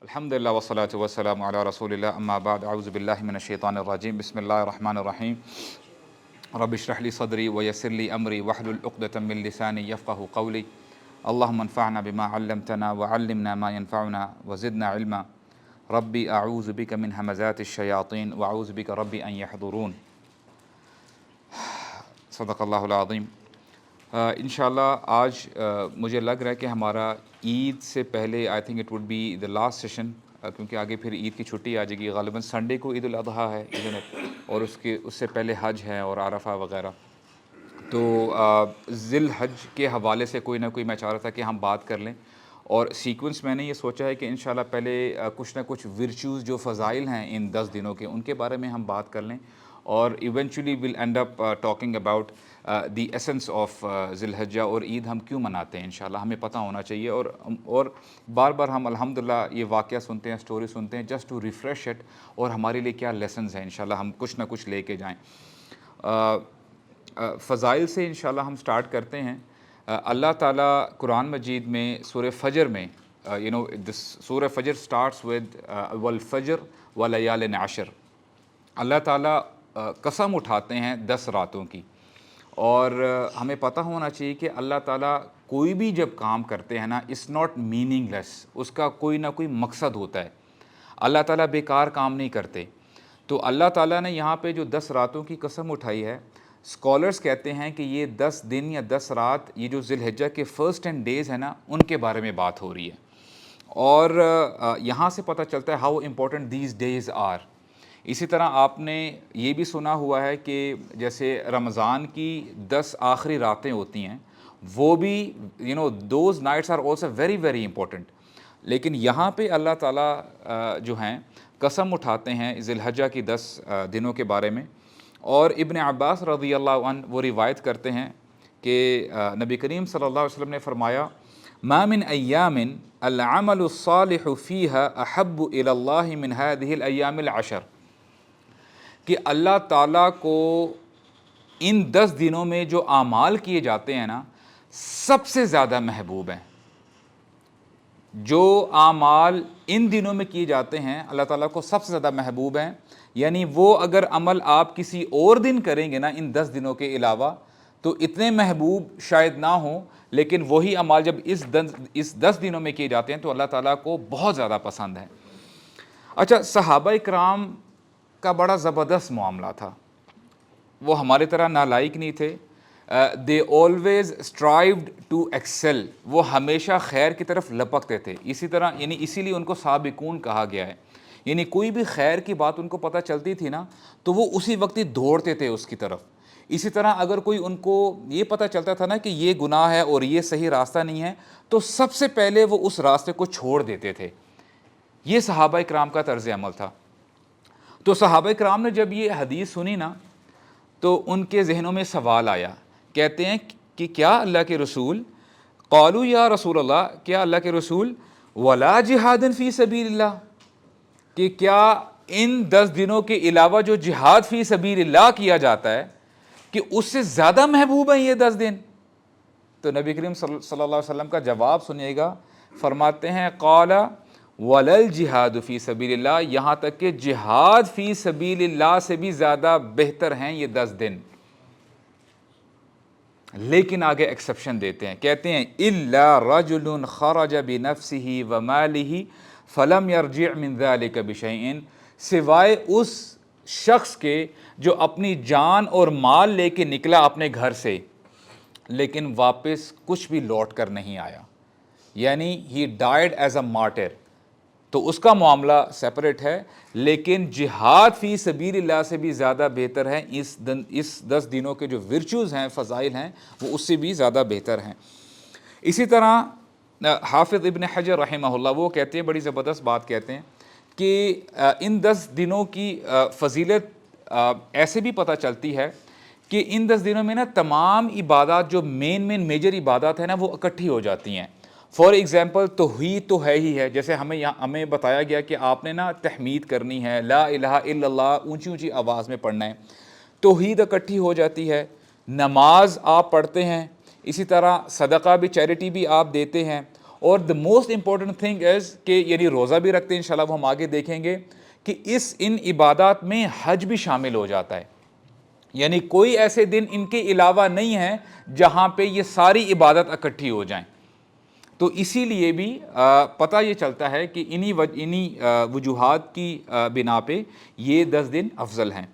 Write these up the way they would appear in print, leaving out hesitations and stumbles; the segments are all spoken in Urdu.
الحمدللہ والصلاة والسلام علی رسول اللہ اما بعد اعوذ باللہ من الشیطان الرجیم بسم اللہ الرحمن الرحیم رب اشرح لی صدری ویسر لی امری واحلل عقدۃ من لسانی یفقهوا قولی اللہم انفعنا بما علمتنا وعلمنا ما ينفعنا وزدنا علما ربی اعوذ بک من همزات الشیاطین واعوذ بک ربی ان یحضرون. صدق اللہ العظیم. انشاءاللہ آج مجھے لگ رہا ہے کہ ہمارا عید سے پہلے I think it would be the last session, کیونکہ آگے پھر عید کی چھٹی آ جائے گی. غالباً سنڈے کو عید الاضحیٰ ہے اور اس سے پہلے حج ہے اور عرفہ وغیرہ. تو ذی الحج کے حوالے سے کوئی نہ کوئی میں چاہ رہا تھا کہ ہم بات کر لیں، اور سیکوینس میں نے یہ سوچا ہے کہ انشاءاللہ پہلے کچھ نہ کچھ ورچوز جو فضائل ہیں ان 10 دنوں کے، ان کے بارے میں ہم بات کر لیں، اور eventually will end up talking about the essence of ذی الحجہ، اور عید ہم کیوں مناتے ہیں. انشاءاللہ ہمیں پتہ ہونا چاہیے، اور بار بار ہم الحمدللہ یہ واقعہ سنتے ہیں، سٹوری سنتے ہیں، جسٹ ٹو ریفریش اٹ، اور ہمارے لیے کیا لیسنز ہیں. انشاءاللہ ہم کچھ نہ کچھ لے کے جائیں. فضائل سے انشاءاللہ ہم سٹارٹ کرتے ہیں. اللہ تعالیٰ قرآن مجید میں سورہ فجر میں سورہ فجر سٹارٹس ود والفجر ولیال عشر. اللہ تعالیٰ قسم اٹھاتے ہیں 10 راتوں کی، اور ہمیں پتہ ہونا چاہیے کہ اللہ تعالیٰ کوئی بھی جب کام کرتے ہیں نا، اٹس ناٹ میننگ لیس، اس کا کوئی نہ کوئی مقصد ہوتا ہے. اللہ تعالیٰ بیکار کام نہیں کرتے. تو اللہ تعالیٰ نے یہاں پہ جو 10 راتوں کی قسم اٹھائی ہے، اسکالرز کہتے ہیں کہ یہ 10 دن یا 10 رات، یہ جو ذی الحجہ کے فرسٹ 10 ڈیز ہیں نا، ان کے بارے میں بات ہو رہی ہے. اور یہاں سے پتہ چلتا ہے how important these days are. اسی طرح آپ نے یہ بھی سنا ہوا ہے کہ جیسے رمضان کی 10 آخری راتیں ہوتی ہیں، وہ بھی those nights are also very very important. لیکن یہاں پہ اللہ تعالیٰ جو ہیں قسم اٹھاتے ہیں ذی الحجہ کی 10 دنوں کے بارے میں. اور ابن عباس رضی اللہ عنہ وہ روایت کرتے ہیں کہ نبی کریم صلی اللہ علیہ وسلم نے فرمایا، ما من ایام العمل الصالح فیہا احب الی اللہ من هذه الایام العشر، کہ اللہ تعالیٰ کو ان 10 دنوں میں جو اعمال کیے جاتے ہیں نا، سب سے زیادہ محبوب ہیں. جو اعمال ان دنوں میں کیے جاتے ہیں اللہ تعالیٰ کو سب سے زیادہ محبوب ہیں. یعنی وہ اگر عمل آپ کسی اور دن کریں گے نا ان 10 دنوں کے علاوہ، تو اتنے محبوب شاید نہ ہوں، لیکن وہی اعمال جب اس 10 دنوں میں کیے جاتے ہیں تو اللہ تعالیٰ کو بہت زیادہ پسند ہے. اچھا، صحابہ اکرام کا بڑا زبردست معاملہ تھا. وہ ہمارے طرح نالائق نہیں تھے. They always strived to excel. وہ ہمیشہ خیر کی طرف لپکتے تھے. اسی طرح اسی لیے ان کو سابقون کہا گیا ہے. یعنی کوئی بھی خیر کی بات ان کو پتہ چلتی تھی نا، تو وہ اسی وقت ہی دوڑتے تھے اس کی طرف. اسی طرح اگر کوئی ان کو یہ پتہ چلتا تھا نا کہ یہ گناہ ہے اور یہ صحیح راستہ نہیں ہے، تو سب سے پہلے وہ اس راستے کو چھوڑ دیتے تھے. یہ صحابہ اکرام کا طرز عمل تھا. تو صحابہ اکرام نے جب یہ حدیث سنی نا، تو ان کے ذہنوں میں سوال آیا. کہتے ہیں کہ کیا اللہ کے رسول، قالوا یا رسول اللہ، کیا اللہ کے رسول، ولا جہاد فی سبیل اللہ، کہ کیا ان 10 دنوں کے علاوہ جو جہاد فی سبیل اللہ کیا جاتا ہے، کہ اس سے زیادہ محبوب ہیں یہ 10 دن؟ تو نبی کریم صلی اللہ علیہ وسلم کا جواب سنیے گا. فرماتے ہیں قال ولل جہاد فی سبیل اللہ، یہاں تک کہ جہاد فی سبیل اللہ سے بھی زیادہ بہتر ہیں یہ 10 دن. لیکن آگے ایکسیپشن دیتے ہیں، کہتے ہیں الا رجل خرج بنفسه وماله فلم يرجع من ذلك بشيء، سوائے اس شخص کے جو اپنی جان اور مال لے کے نکلا اپنے گھر سے، لیکن واپس کچھ بھی لوٹ کر نہیں آیا. یعنی he died as a martyr. تو اس کا معاملہ سیپریٹ ہے، لیکن جہاد فی سبیل اللہ سے بھی زیادہ بہتر ہے. اس 10 دنوں کے جو ورچوز ہیں، فضائل ہیں، وہ اس سے بھی زیادہ بہتر ہیں. اسی طرح حافظ ابن حجر رحمہ اللہ وہ کہتے ہیں، بڑی زبردست بات کہتے ہیں، کہ ان 10 دنوں کی فضیلت ایسے بھی پتہ چلتی ہے کہ ان 10 دنوں میں نا تمام عبادات جو میجر عبادات ہیں نا، وہ اکٹھی ہو جاتی ہیں. فار ایگزامپل توحید تو ہے ہی ہے، جیسے ہمیں بتایا گیا کہ آپ نے نا تحمید کرنی ہے، لا الہ الا اللہ اونچی اونچی آواز میں پڑھنا ہے. توحید اکٹھی ہو جاتی ہے. نماز آپ پڑھتے ہیں، اسی طرح صدقہ بھی، چیریٹی بھی آپ دیتے ہیں، اور the most important thing is کہ یعنی روزہ بھی رکھتے ہیں انشاءاللہ، وہ ہم آگے دیکھیں گے کہ ان عبادات میں حج بھی شامل ہو جاتا ہے، یعنی کوئی ایسے دن ان کے علاوہ نہیں ہے جہاں پہ یہ ساری عبادت اکٹھی ہو جائیں. تو اسی لیے بھی پتہ یہ چلتا ہے کہ انہی وجوہات کی بنا پہ یہ 10 دن افضل ہیں.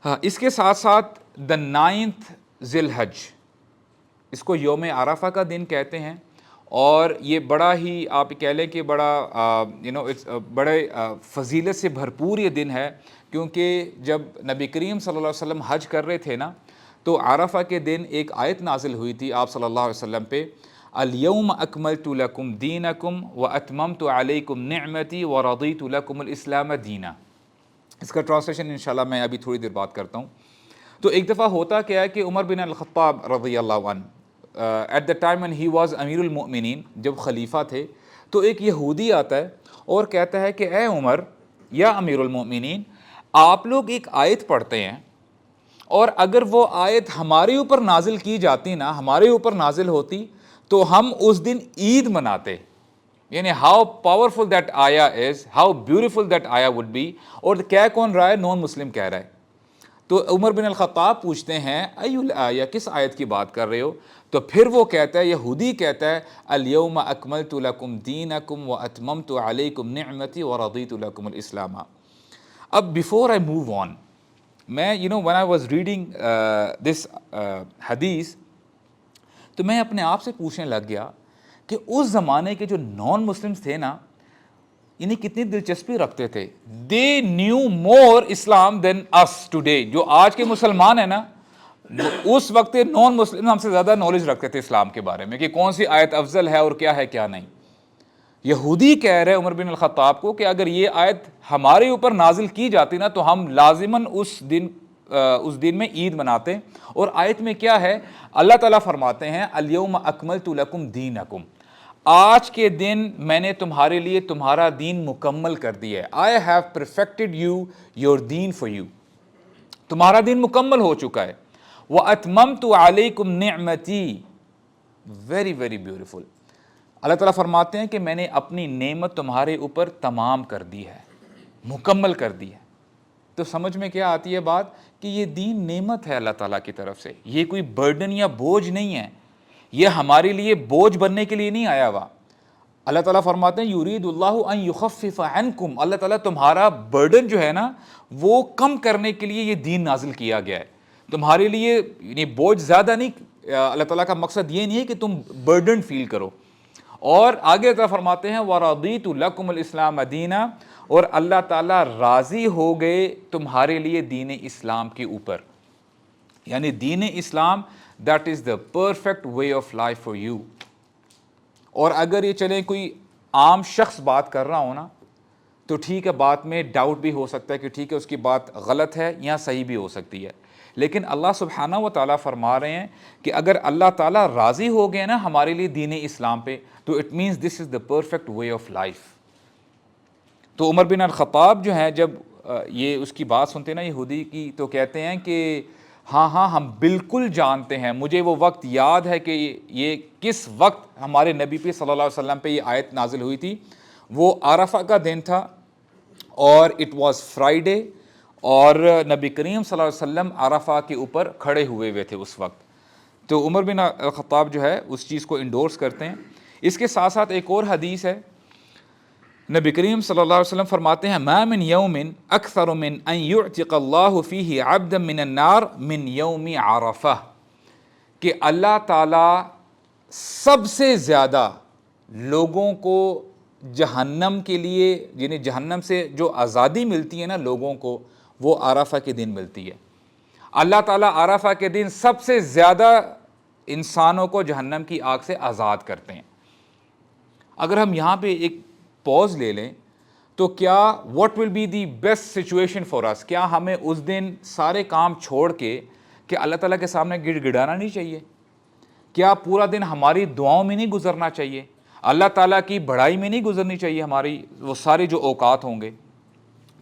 اس کے ساتھ ساتھ the 9th ذی الحج، اس کو یوم عرفہ کا دن کہتے ہیں، اور یہ بڑا ہی آپ کہہ لیں کہ بڑا بڑے فضیلت سے بھرپور یہ دن ہے، کیونکہ جب نبی کریم صلی اللہ علیہ وسلم حج کر رہے تھے نا، تو عرفہ کے دن ایک آیت نازل ہوئی تھی آپ صلی اللہ علیہ وسلم پہ، الیوم اکملت لکم دینکم واتممت علیکم نعمتی ورضیت لکم الاسلام دینا. اس کا ٹرانسلیشن انشاءاللہ میں ابھی تھوڑی دیر بات کرتا ہوں. تو ایک دفعہ ہوتا کیا ہے کہ عمر بن الخطاب رضی اللہ عنہ at the time when he was امیر المؤمنین، جب خلیفہ تھے، تو ایک یہودی آتا ہے اور کہتا ہے کہ اے عمر یا امیر المؤمنین، آپ لوگ ایک آیت پڑھتے ہیں، اور اگر وہ آیت ہمارے اوپر نازل کی جاتی نا، ہمارے اوپر نازل ہوتی تو ہم اس دن عید مناتے. یعنی ہاؤ پاورفل دیٹ آیا از، ہاؤ بیوٹیفل دیٹ آیا وڈ بی. اور کہہ کون رہا ہے؟ نان مسلم کہہ رہا ہے. تو عمر بن الخطاب پوچھتے ہیں ایو الآیہ، کس آیت کی بات کر رہے ہو؟ تو پھر وہ کہتا ہے، یہودی کہتا ہے، الیوم اکملت لکم دینکم واتممت علیکم نعمتی ورضیت لکم الاسلام. اب بیفور آئی موو آن، میں when I was reading this حدیث، تو میں اپنے آپ سے پوچھنے لگ گیا کہ اس زمانے کے جو نان مسلمس تھے نا، انہیں کتنی دلچسپی رکھتے تھے. They knew more Islam than us today. جو آج کے مسلمان ہیں نا، اس وقت نان مسلم ہم سے زیادہ نالج رکھتے تھے اسلام کے بارے میں، کہ کون سی آیت افضل ہے اور کیا ہے کیا نہیں. یہودی کہہ رہے عمر بن الخطاب کو کہ اگر یہ آیت ہمارے اوپر نازل کی جاتی نا، تو ہم لازماً اس دن میں عید مناتے. اور آیت میں کیا ہے؟ اللہ تعالیٰ فرماتے ہیں الیوم اکملت لکم دینکم، آج کے دن میں نے تمہارے لیے تمہارا دین مکمل کر دیا ہے. I have perfected you your then for you. تمہارا دین مکمل ہو چکا ہے. وَأَتْمَمْتُ عَلَيْكُمْ نِعْمَتِي. Very very beautiful. اللہ تعالیٰ فرماتے ہیں کہ میں نے اپنی نعمت تمہارے اوپر تمام کر دی ہے، مکمل کر دی ہے. تو سمجھ میں کیا آتی ہے بات؟ کہ یہ دین نعمت ہے اللہ تعالیٰ کی طرف سے، یہ کوئی برڈن یا بوجھ نہیں ہے، یہ ہمارے لیے بوجھ بننے کے لیے نہیں آیا ہوا. اللہ تعالیٰ فرماتے ہیں یرید اللہ ان یخفف عنکم، اللہ تعالیٰ تمہارا برڈن جو ہے نا وہ کم کرنے کے لیے یہ دین نازل کیا گیا ہے. تمہارے لیے یعنی بوجھ زیادہ نہیں، اللہ تعالیٰ کا مقصد یہ نہیں ہے کہ تم برڈن فیل کرو. اور آگے تعالیٰ فرماتے ہیں وَرَضِيتُ لَكُمُ الْإِسْلَامَ دِينًا، اور اللہ تعالیٰ راضی ہو گئے تمہارے لیے دین اسلام کے اوپر. یعنی دین اسلام that is the perfect way of life for you. اور اگر یہ چلیں کوئی عام شخص بات کر رہا ہو نا، تو ٹھیک ہے، بات میں ڈاؤٹ بھی ہو سکتا ہے کہ ٹھیک ہے اس کی بات غلط ہے یا صحیح بھی ہو سکتی ہے. لیکن اللہ سبحانہ و تعالیٰ فرما رہے ہیں کہ اگر اللہ تعالیٰ راضی ہو گئے نا ہمارے لیے دین اسلام پہ، تو it means this is the perfect way of life. تو عمر بن الخطاب جو ہیں جب یہ اس کی بات سنتے نا یہودی کی، تو کہتے ہیں کہ ہاں ہم بالکل جانتے ہیں، مجھے وہ وقت یاد ہے کہ یہ کس وقت ہمارے نبی پہ صلی اللہ علیہ وسلم پہ یہ آیت نازل ہوئی تھی. وہ عرفہ کا دن تھا اور اٹ واز فرائیڈے، اور نبی کریم صلی اللہ علیہ وسلم عرفہ کے اوپر کھڑے ہوئے تھے اس وقت. تو عمر بن الخطاب جو ہے اس چیز کو انڈورس کرتے ہیں. اس کے ساتھ ساتھ ایک اور حدیث ہے، نبی کریم صلی اللہ علیہ وسلم فرماتے ہیں ما من یوم اکثر من ان یعتق اللہ فیہ عبدا من النار من یوم عرفہ، کہ اللہ تعالیٰ سب سے زیادہ لوگوں کو جہنم کے لیے، یعنی جہنم سے جو آزادی ملتی ہے نا لوگوں کو، وہ عرفہ کے دن ملتی ہے. اللہ تعالیٰ عرفہ کے دن سب سے زیادہ انسانوں کو جہنم کی آگ سے آزاد کرتے ہیں. اگر ہم یہاں پہ ایک پوز لے لیں تو کیا what will be the best situation for us, کیا ہمیں اس دن سارے کام چھوڑ کے کہ اللہ تعالیٰ کے سامنے گڑ گڑانا نہیں چاہیے؟ کیا پورا دن ہماری دعاؤں میں نہیں گزرنا چاہیے؟ اللہ تعالیٰ کی بڑائی میں نہیں گزرنی چاہیے ہماری وہ سارے جو اوقات ہوں گے؟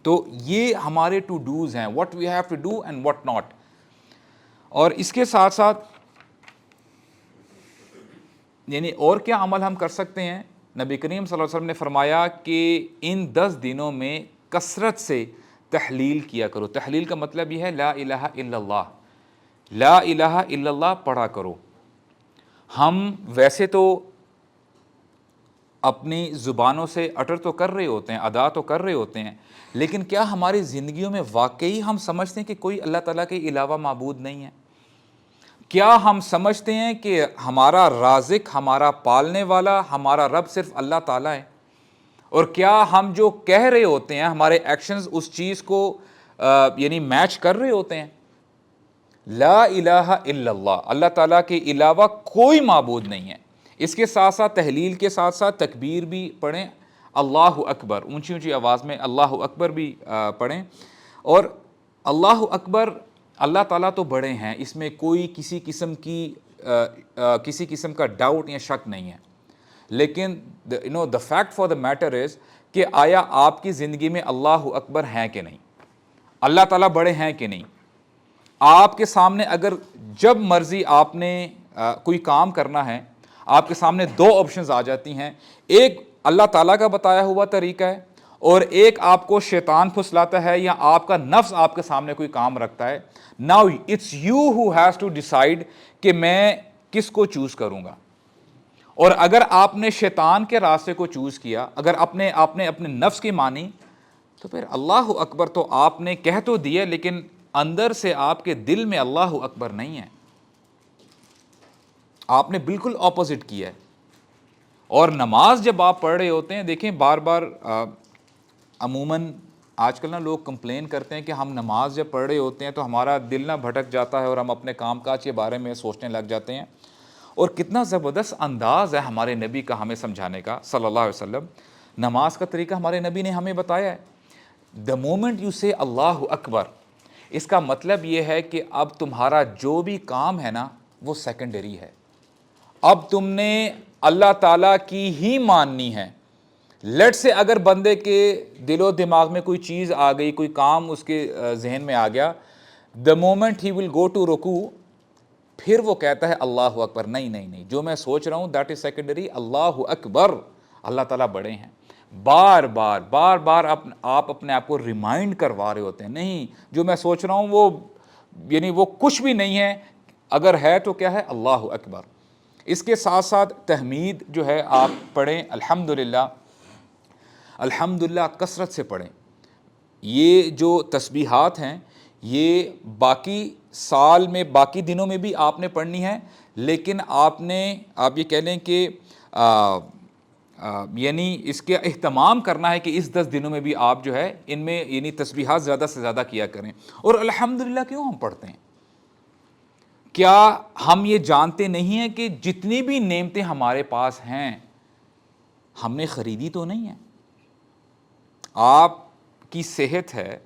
تو یہ ہمارے ٹو ڈوز ہیں، what we have to do and what not. اور اس کے ساتھ ساتھ یعنی اور کیا عمل ہم کر سکتے ہیں؟ نبی کریم صلی اللہ علیہ وسلم نے فرمایا کہ ان 10 دنوں میں کثرت سے تحلیل کیا کرو. تحلیل کا مطلب یہ ہے لا الہ الا اللہ، لا الہ الا اللہ پڑھا کرو. ہم ویسے تو اپنی زبانوں سے اٹر تو کر رہے ہوتے ہیں، ادا تو کر رہے ہوتے ہیں، لیکن کیا ہماری زندگیوں میں واقعی ہم سمجھتے ہیں کہ کوئی اللہ تعالیٰ کے علاوہ معبود نہیں ہے؟ کیا ہم سمجھتے ہیں کہ ہمارا رازق، ہمارا پالنے والا، ہمارا رب صرف اللہ تعالیٰ ہے؟ اور کیا ہم جو کہہ رہے ہوتے ہیں ہمارے ایکشنز اس چیز کو یعنی میچ کر رہے ہوتے ہیں؟ لا الہ الا اللہ، اللہ تعالیٰ کے علاوہ کوئی معبود نہیں ہے. اس کے ساتھ ساتھ تحلیل کے ساتھ ساتھ تکبیر بھی پڑھیں، اللہ اکبر، اونچی اونچی آواز میں اللہ اکبر بھی پڑھیں. اور اللہ اکبر، اللہ تعالیٰ تو بڑے ہیں، اس میں کوئی کسی قسم کا ڈاؤٹ یا شک نہیں ہے. لیکن the fact for the matter is کہ آیا آپ کی زندگی میں اللہ اکبر ہیں کہ نہیں؟ اللہ تعالیٰ بڑے ہیں کہ نہیں؟ آپ کے سامنے اگر جب مرضی آپ نے کوئی کام کرنا ہے، آپ کے سامنے 2 آپشنز آ جاتی ہیں. ایک اللہ تعالیٰ کا بتایا ہوا طریقہ ہے، اور ایک آپ کو شیطان پھسلاتا ہے یا آپ کا نفس آپ کے سامنے کوئی کام رکھتا ہے. Now it's you who has to decide کہ میں کس کو چوز کروں گا. اور اگر آپ نے شیطان کے راستے کو چوز کیا، اگر آپ نے اپنے نفس کی مانی، تو پھر اللہ اکبر تو آپ نے کہہ تو دیا، لیکن اندر سے آپ کے دل میں اللہ اکبر نہیں ہے. آپ نے بالکل اپوزٹ کیا ہے. اور نماز جب آپ پڑھ رہے ہوتے ہیں، دیکھیں بار بار عموماً آج کل لوگ کمپلین کرتے ہیں کہ ہم نماز جب پڑھ رہے ہوتے ہیں تو ہمارا دل بھٹک جاتا ہے اور ہم اپنے کام کاج کے بارے میں سوچنے لگ جاتے ہیں. اور کتنا زبردست انداز ہے ہمارے نبی کا ہمیں سمجھانے کا صلی اللہ علیہ وسلم. نماز کا طریقہ ہمارے نبی نے ہمیں بتایا ہے. دا مومنٹ یو سے اللہ اکبر، اس کا مطلب یہ ہے کہ اب تمہارا جو بھی کام ہے نا وہ سیکنڈری ہے. اب تم نے اللہ تعالیٰ کی ہی ماننی ہے. لیٹ سے اگر بندے کے دل و دماغ میں کوئی چیز آ گئی، کوئی کام اس کے ذہن میں آ گیا، the moment he will go to رکوع، پھر وہ کہتا ہے اللہ اکبر. نہیں، جو میں سوچ رہا ہوں دیٹ از سیکنڈری، اللہ اکبر. اللہ تعالیٰ بڑے ہیں. بار بار آپ اپنے آپ کو ریمائنڈ کروا رہے ہوتے ہیں، نہیں جو میں سوچ رہا ہوں وہ یعنی وہ کچھ بھی نہیں ہے، اگر ہے تو کیا ہے؟ اللہ اکبر. اس کے ساتھ ساتھ تحمید جو ہے آپ پڑھیں، الحمدللہ کثرت سے پڑھیں. یہ جو تسبیحات ہیں یہ باقی سال میں باقی دنوں میں بھی آپ نے پڑھنی ہے، لیکن آپ یہ کہہ لیں کہ یعنی اس کے اہتمام کرنا ہے کہ اس 10 دنوں میں بھی آپ جو ہے ان میں یعنی تسبیحات زیادہ سے زیادہ کیا کریں. اور الحمدللہ کیوں ہم پڑھتے ہیں؟ کیا ہم یہ جانتے نہیں ہیں کہ جتنی بھی نعمتیں ہمارے پاس ہیں ہم نے خریدی تو نہیں ہیں؟ آپ کی صحت ہے،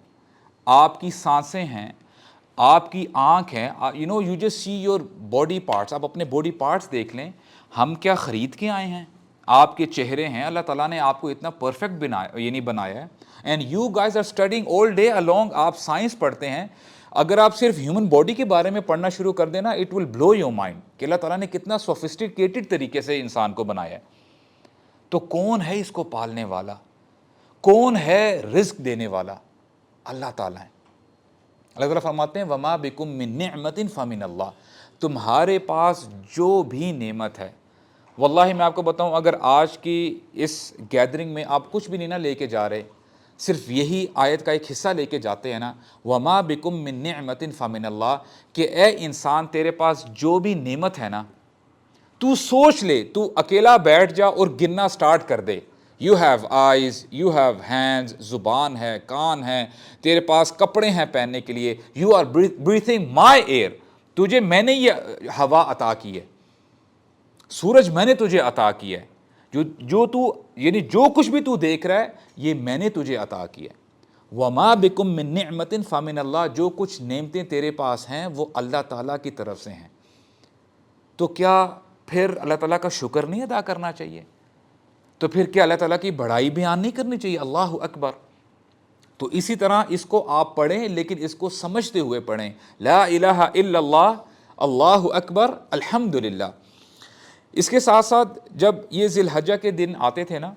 آپ کی سانسیں ہیں، آپ کی آنکھ ہے. You just see your body parts. آپ اپنے باڈی پارٹس دیکھ لیں، ہم کیا خرید کے آئے ہیں؟ آپ کے چہرے ہیں، اللہ تعالیٰ نے آپ کو اتنا پرفیکٹ بنایا ہے. And you guys are studying all day along. آپ سائنس پڑھتے ہیں. اگر آپ صرف ہیومن باڈی کے بارے میں پڑھنا شروع کر دینا، it will blow your mind کہ اللہ تعالیٰ نے کتنا سوفسٹیکیٹڈ طریقے سے انسان کو بنایا ہے. تو کون ہے اس کو پالنے والا؟ کون ہے رزق دینے والا؟ اللہ تعالیٰ ہے. اللہ تعالیٰ فرماتے ہیں وما بکم من نعمت فمن اللہ. تمہارے پاس جو بھی نعمت ہے، واللہ میں آپ کو بتاؤں، اگر آج کی اس گیدرنگ میں آپ کچھ بھی نہیں نہ لے کے جا رہے، صرف یہی آیت کا ایک حصہ لے کے جاتے ہیں نا، وما بکم من نعمت فمن اللہ، کہ اے انسان تیرے پاس جو بھی نعمت ہے نا، تو سوچ لے، تو اکیلا بیٹھ جا اور گننا سٹارٹ کر دے. You have eyes, you have hands, زبان ہے، کان ہے، تیرے پاس کپڑے ہیں پہننے کے لیے. You are breathing my air. تجھے میں نے یہ ہوا عطا کی ہے. سورج میں نے تجھے عطا کیا ہے. جو تو یعنی جو کچھ بھی تو دیکھ رہا ہے یہ میں نے تجھے عطا کیا ہے. وما بکم من نعمت فمن اللہ. جو کچھ نعمتیں تیرے پاس ہیں وہ اللہ تعالیٰ کی طرف سے ہیں. تو کیا پھر اللہ تعالیٰ کا شکر نہیں ادا کرنا چاہیے؟ تو پھر کیا اللہ تعالیٰ کی بڑائی بیان نہیں کرنی چاہیے؟ اللہ اکبر. تو اسی طرح اس کو آپ پڑھیں، لیکن اس کو سمجھتے ہوئے پڑھیں. لا الہ الا اللہ، اللہ اکبر، الحمدللہ. اس کے ساتھ ساتھ جب یہ ذی الحجہ کے دن آتے تھے نا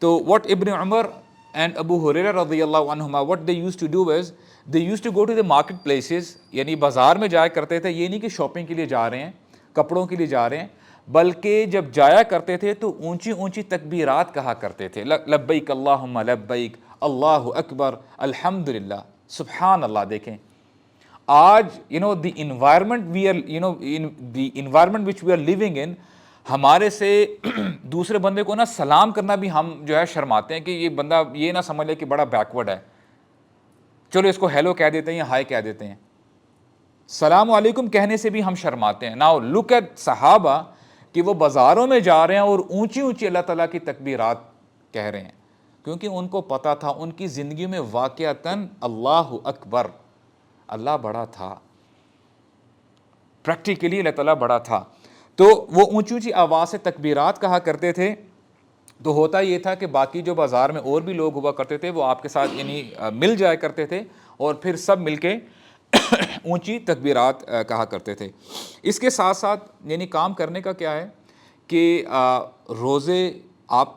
تو what ابن عمر اینڈ ابو ہریرہ رضی اللہ عنہما what they used to do is they used to go to the market places, یعنی بازار میں جایا کرتے تھے. یہ نہیں کہ شاپنگ کے لیے جا رہے ہیں, کپڑوں کے لیے جا رہے ہیں, بلکہ جب جایا کرتے تھے تو اونچی اونچی تکبیرات کہا کرتے تھے, لبیک اللہم لبیک, اللہ اکبر, الحمدللہ, سبحان اللہ. دیکھیں آج the environment we are in the environment which we are living in, ہمارے سے دوسرے بندے کو نا سلام کرنا بھی ہم جو ہے شرماتے ہیں کہ یہ بندہ یہ نہ سمجھ لے کہ بڑا بیکورڈ ہے, چلو اس کو ہیلو کہہ دیتے ہیں یا ہائی کہہ دیتے ہیں. السلام علیکم کہنے سے بھی ہم شرماتے ہیں. ناؤ لک ایٹ صحابہ کہ وہ بازاروں میں جا رہے ہیں اور اونچی اونچی اللہ تعالیٰ کی تکبیرات کہہ رہے ہیں, کیونکہ ان کو پتہ تھا ان کی زندگی میں واقعتاً اللہ اکبر, اللہ بڑا تھا, پریکٹیکلی اللہ تعالیٰ بڑا تھا. تو وہ اونچی اونچی آواز سے تکبیرات کہا کرتے تھے. تو ہوتا یہ تھا کہ باقی جو بازار میں اور بھی لوگ ہوا کرتے تھے وہ آپ کے ساتھ مل جایا کرتے تھے اور پھر سب مل کے اونچی تکبیرات کہا کرتے تھے. اس کے ساتھ ساتھ کام کرنے کا کیا ہے کہ روزے آپ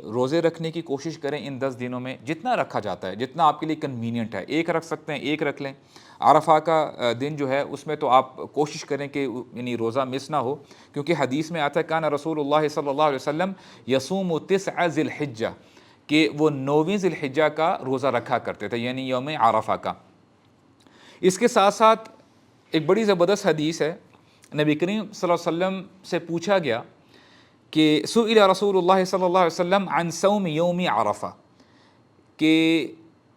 روزے رکھنے کی کوشش کریں ان 10 دنوں میں, جتنا رکھا جاتا ہے, جتنا آپ کے لیے کنوینئنٹ ہے. ایک رکھ سکتے ہیں ایک رکھ لیں. عرفہ کا دن جو ہے اس میں تو آپ کوشش کریں کہ روزہ مس نہ ہو, کیونکہ حدیث میں آتا ہے کان رسول اللہ صلی اللہ علیہ وسلم یصوم 9 ذی الحجہ, کہ وہ 9ویں ذی الحجہ کا روزہ رکھا کرتے تھے, یعنی یوم عرفہ کا. اس کے ساتھ ساتھ ایک بڑی زبردست حدیث ہے, نبی کریم صلی اللہ علیہ وسلم سے پوچھا گیا کہ سئل رسول اللہ صلی اللہ علیہ وسلم عن صوم یوم عرفہ, کہ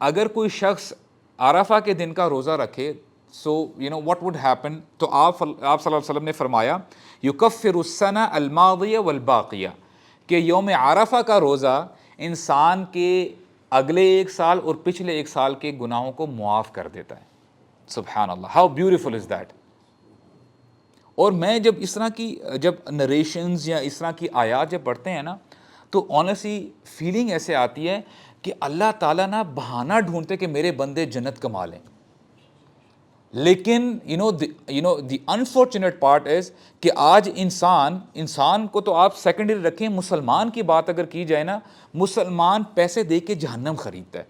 اگر کوئی شخص عرفہ کے دن کا روزہ رکھے سو what would happen, تو آپ صلی اللہ علیہ وسلم نے فرمایا یکفر السنہ الماضیہ والباقیہ, کہ یوم عرفہ کا روزہ انسان کے اگلے ایک سال اور پچھلے ایک سال کے گناہوں کو معاف کر دیتا ہے. سبحان اللہ, ہاؤ بیوٹیفل از دیٹ. اور میں جب اس طرح کی نریشنز یا اس طرح کی آیات جب پڑھتے ہیں نا تو آنیسٹلی فیلنگ ایسے آتی ہے کہ اللہ تعالیٰ نا بہانہ ڈھونڈتے کہ میرے بندے جنت کما لیں. لیکن دی انفارچونیٹ پارٹ از کہ آج انسان کو تو آپ سیکنڈری رکھیں, مسلمان کی بات اگر کی جائے نا, مسلمان پیسے دے کے جہنم خریدتا ہے.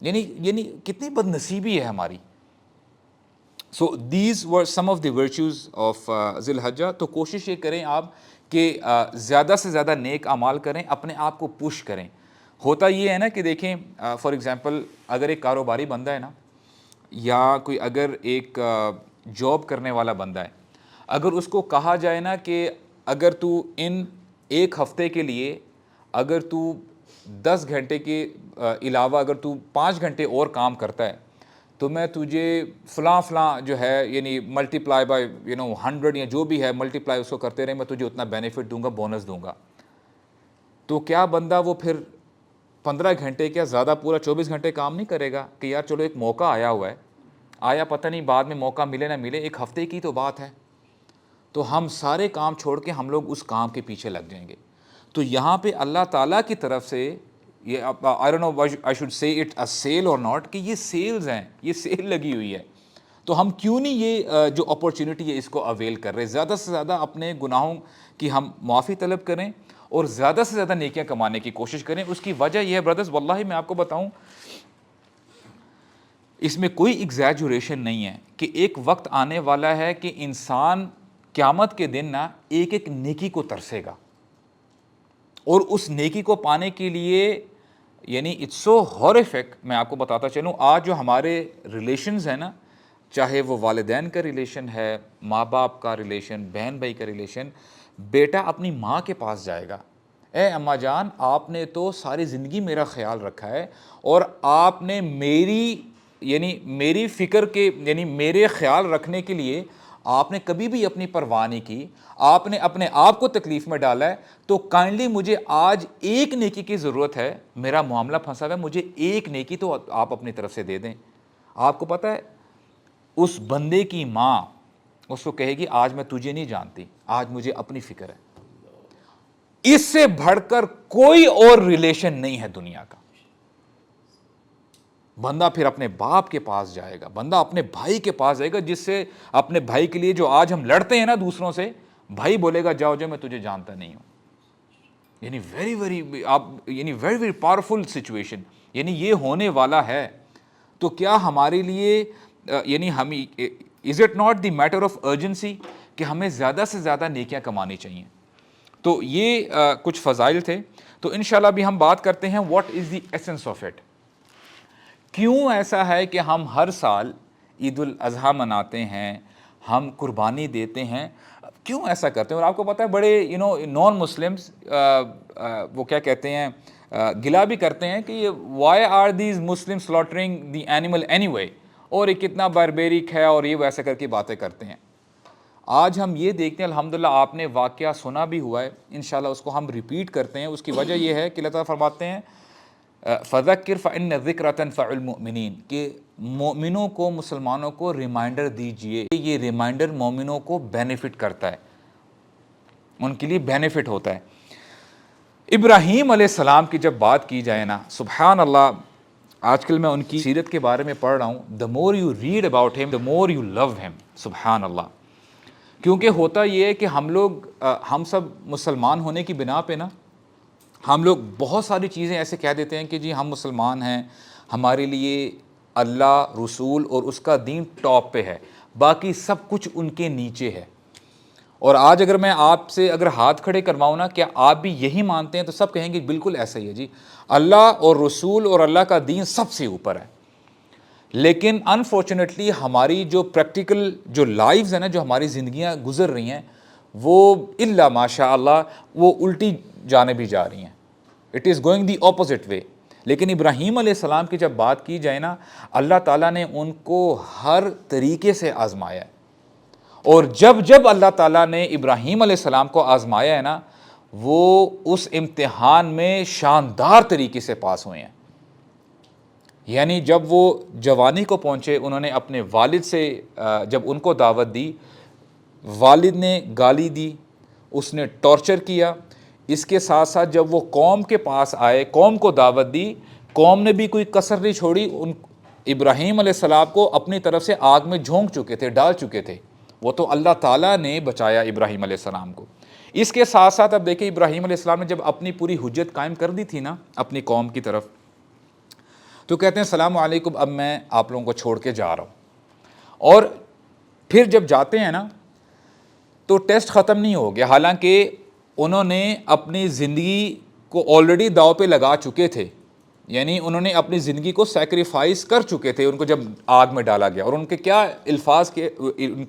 یعنی کتنی بد نصیبی ہے ہماری. So these were some of the virtues of ذی الحجہ. تو کوشش یہ کریں آپ کہ زیادہ سے زیادہ نیک اعمال کریں, اپنے آپ کو پش کریں. ہوتا یہ ہے نا کہ دیکھیں فار ایگزامپل اگر ایک کاروباری بندہ ہے نا, یا کوئی اگر ایک جاب کرنے والا بندہ ہے, اگر اس کو کہا جائے نا کہ اگر تو ان ایک ہفتے کے لیے اگر تو 10 گھنٹے کے علاوہ اگر تو 5 گھنٹے اور کام کرتا ہے تو میں تجھے فلاں جو ہے ملٹی پلائی بائی 100 یا جو بھی ہے ملٹی پلائی اس کو کرتے رہے, میں تجھے اتنا بینیفٹ دوں گا, بونس دوں گا. تو کیا بندہ وہ پھر 15 گھنٹے کیا زیادہ پورا 24 گھنٹے کام نہیں کرے گا کہ یار چلو ایک موقع آیا ہوا ہے, آیا پتہ نہیں بعد میں موقع ملے نہ ملے, ایک ہفتے کی تو بات ہے, تو ہم سارے کام چھوڑ کے ہم لوگ اس کام کے پیچھے لگ جائیں گے. تو یہاں پہ اللہ تعالیٰ کی طرف سے یہ I don't know I should say it a sale or not, کہ یہ سیلز ہیں, یہ سیل لگی ہوئی ہے, تو ہم کیوں نہیں یہ جو اپورچونٹی ہے اس کو اویل کر رہے. زیادہ سے زیادہ اپنے گناہوں کی ہم معافی طلب کریں اور زیادہ سے زیادہ نیکیاں کمانے کی کوشش کریں. اس کی وجہ یہ ہے بردرز, واللہ میں آپ کو بتاؤں اس میں کوئی ایگزیجوریشن نہیں ہے کہ ایک وقت آنے والا ہے کہ انسان قیامت کے دن نا ایک ایک نیکی کو ترسے گا, اور اس نیکی کو پانے کے لیے اٹس سو ہارفک. میں آپ کو بتاتا چلوں, آج جو ہمارے ریلیشنز ہیں نا, چاہے وہ والدین کا ریلیشن ہے, ماں باپ کا ریلیشن, بہن بھائی کا ریلیشن, بیٹا اپنی ماں کے پاس جائے گا, اے اماں جان آپ نے تو ساری زندگی میرا خیال رکھا ہے اور آپ نے میری فکر کے میرے خیال رکھنے کے لیے آپ نے کبھی بھی اپنی پرواہ نہیں کی, آپ نے اپنے آپ کو تکلیف میں ڈالا ہے, تو کائنڈلی مجھے آج ایک نیکی کی ضرورت ہے, میرا معاملہ پھنسا ہوا ہے, مجھے ایک نیکی تو آپ اپنی طرف سے دے دیں. آپ کو پتہ ہے اس بندے کی ماں اس کو کہے گی آج میں تجھے نہیں جانتی, آج مجھے اپنی فکر ہے. اس سے بڑھ کر کوئی اور ریلیشن نہیں ہے دنیا کا. بندہ پھر اپنے باپ کے پاس جائے گا, بندہ اپنے بھائی کے پاس جائے گا, جس سے اپنے بھائی کے لیے جو آج ہم لڑتے ہیں نا دوسروں سے, بھائی بولے گا جاؤ جاؤ میں تجھے جانتا نہیں ہوں. یعنی ویری ویری پاورفل سچویشن. یعنی یہ ہونے والا ہے تو کیا ہمارے لیے یعنی ہم is it not the matter of urgency کہ ہمیں زیادہ سے زیادہ نیکیاں کمانی چاہیے. تو یہ کچھ فضائل تھے. تو انشاءاللہ بھی ہم بات کرتے ہیں what is the essence of it. کیوں ایسا ہے کہ ہم ہر سال عید الاضحیٰ مناتے ہیں, ہم قربانی دیتے ہیں, کیوں ایسا کرتے ہیں؟ اور آپ کو پتہ ہے بڑے نان مسلمس وہ کیا کہتے ہیں, گلا بھی کرتے ہیں کہ why are these Muslim slaughtering the animal anyway, اور یہ کتنا باربیرک ہے اور یہ ویسے کر کے باتیں کرتے ہیں. آج ہم یہ دیکھتے ہیں الحمدللہ آپ نے واقعہ سنا بھی ہوا ہے, انشاءاللہ اس کو ہم ریپیٹ کرتے ہیں. اس کی وجہ یہ ہے کہ اللہ تعالیٰ فرماتے ہیں فذکر فإن الذکر تنفع المؤمنین, کہ مومنوں کو, مسلمانوں کو ریمائنڈر دیجئے. یہ ریمائنڈر مومنوں کو بینیفٹ کرتا ہے, ان کے لیے بینیفٹ ہوتا ہے. ابراہیم علیہ السلام کی جب بات کی جائے نا, سبحان اللہ, آج کل میں ان کی سیرت کے بارے میں پڑھ رہا ہوں. the more you read about him the more you love him. سبحان اللہ. کیونکہ ہوتا یہ ہے کہ ہم سب مسلمان ہونے کی بنا پہ نا, ہم لوگ بہت ساری چیزیں ایسے کہہ دیتے ہیں کہ جی ہم مسلمان ہیں, ہمارے لیے اللہ, رسول اور اس کا دین ٹاپ پہ ہے, باقی سب کچھ ان کے نیچے ہے. اور آج اگر میں آپ سے اگر ہاتھ کھڑے کرواؤں نا, کیا آپ بھی یہی مانتے ہیں؟ تو سب کہیں گے بالکل ایسا ہی ہے جی, اللہ اور رسول اور اللہ کا دین سب سے اوپر ہے. لیکن انفارچونیٹلی ہماری جو پریکٹیکل جو لائفز ہیں نا, جو ہماری زندگیاں گزر رہی ہیں, وہ الا ماشاء اللہ وہ الٹی جانب ہی جا رہی ہیں. It is going the opposite way. لیکن ابراہیم علیہ السلام کی جب بات کی جائے نا, اللہ تعالیٰ نے ان کو ہر طریقے سے آزمایا ہے. اور جب اللہ تعالیٰ نے ابراہیم علیہ السلام کو آزمایا ہے نا, وہ اس امتحان میں شاندار طریقے سے پاس ہوئے ہیں. یعنی جب وہ جوانی کو پہنچے, انہوں نے اپنے والد سے جب ان کو دعوت دی, والد نے گالی دی, اس نے ٹارچر کیا. اس کے ساتھ ساتھ جب وہ قوم کے پاس آئے, قوم کو دعوت دی, قوم نے بھی کوئی کسر نہیں چھوڑی. ابراہیم علیہ السلام کو اپنی طرف سے آگ میں جھونک چکے تھے, ڈال چکے تھے. وہ تو اللہ تعالیٰ نے بچایا ابراہیم علیہ السلام کو. اس کے ساتھ ساتھ اب دیکھیں ابراہیم علیہ السلام نے جب اپنی پوری حجت قائم کر دی تھی نا اپنی قوم کی طرف, تو کہتے ہیں السلام علیکم, اب میں آپ لوگوں کو چھوڑ کے جا رہا ہوں. اور پھر جب جاتے ہیں نا تو ٹیسٹ ختم نہیں ہو گیا, حالانکہ انہوں نے اپنی زندگی کو آلریڈی داؤ پہ لگا چکے تھے. یعنی انہوں نے اپنی زندگی کو سیکریفائز کر چکے تھے ان کو جب آگ میں ڈالا گیا. اور ان کے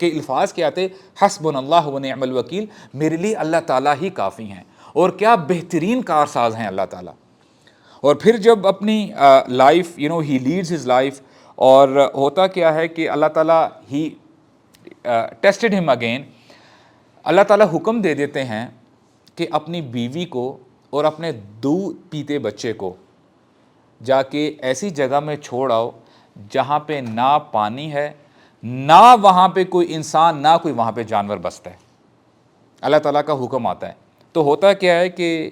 الفاظ کیا تھے, حسبنا اللہ و نعم الوکیل, میرے لیے اللہ تعالیٰ ہی کافی ہیں. اور کیا بہترین کارساز ہیں اللہ تعالیٰ. اور پھر جب اپنی لائف ہی لیڈز ہز لائف, اور ہوتا کیا ہے کہ اللہ تعالیٰ ہی ٹیسٹڈ ہم اگین. اللہ تعالیٰ حکم دے دیتے ہیں کہ اپنی بیوی کو اور اپنے دودھ پیتے بچے کو جا کے ایسی جگہ میں چھوڑ آؤ جہاں پہ نہ پانی ہے, نہ وہاں پہ کوئی انسان, نہ کوئی وہاں پہ جانور بستا ہے. اللہ تعالیٰ کا حکم آتا ہے. تو ہوتا کیا ہے کہ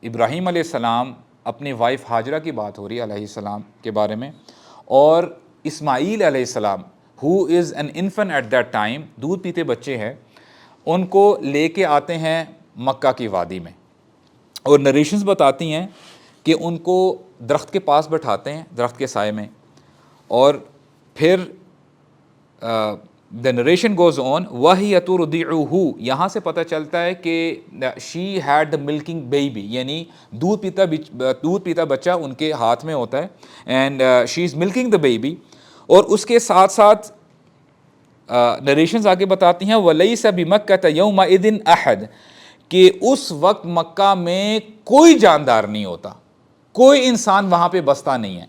ابراہیم علیہ السلام, اپنی وائف ہاجرہ کی بات ہو رہی ہے علیہ السلام کے بارے میں, اور اسماعیل علیہ السلام who is an infant at that time, دودھ پیتے بچے ہیں, ان کو لے کے آتے ہیں مکہ کی وادی میں. اور نریشنز بتاتی ہیں کہ ان کو درخت کے پاس بٹھاتے ہیں, درخت کے سائے میں, اور پھر the narration goes on وَهِيَ تُرْضِعُهُ. یہاں سے پتہ چلتا ہے کہ she had the milking baby, یعنی دودھ پیتا بچہ ان کے ہاتھ میں ہوتا ہے, and she is milking the baby. اور اس کے ساتھ ساتھ نریشنز آگے بتاتی ہیں وَلَيْسَ بِمَكَّةَ يَوْمَئِذٍ أَحَدٍ, کہ اس وقت مکہ میں کوئی جاندار نہیں ہوتا, کوئی انسان وہاں پہ بستا نہیں ہے.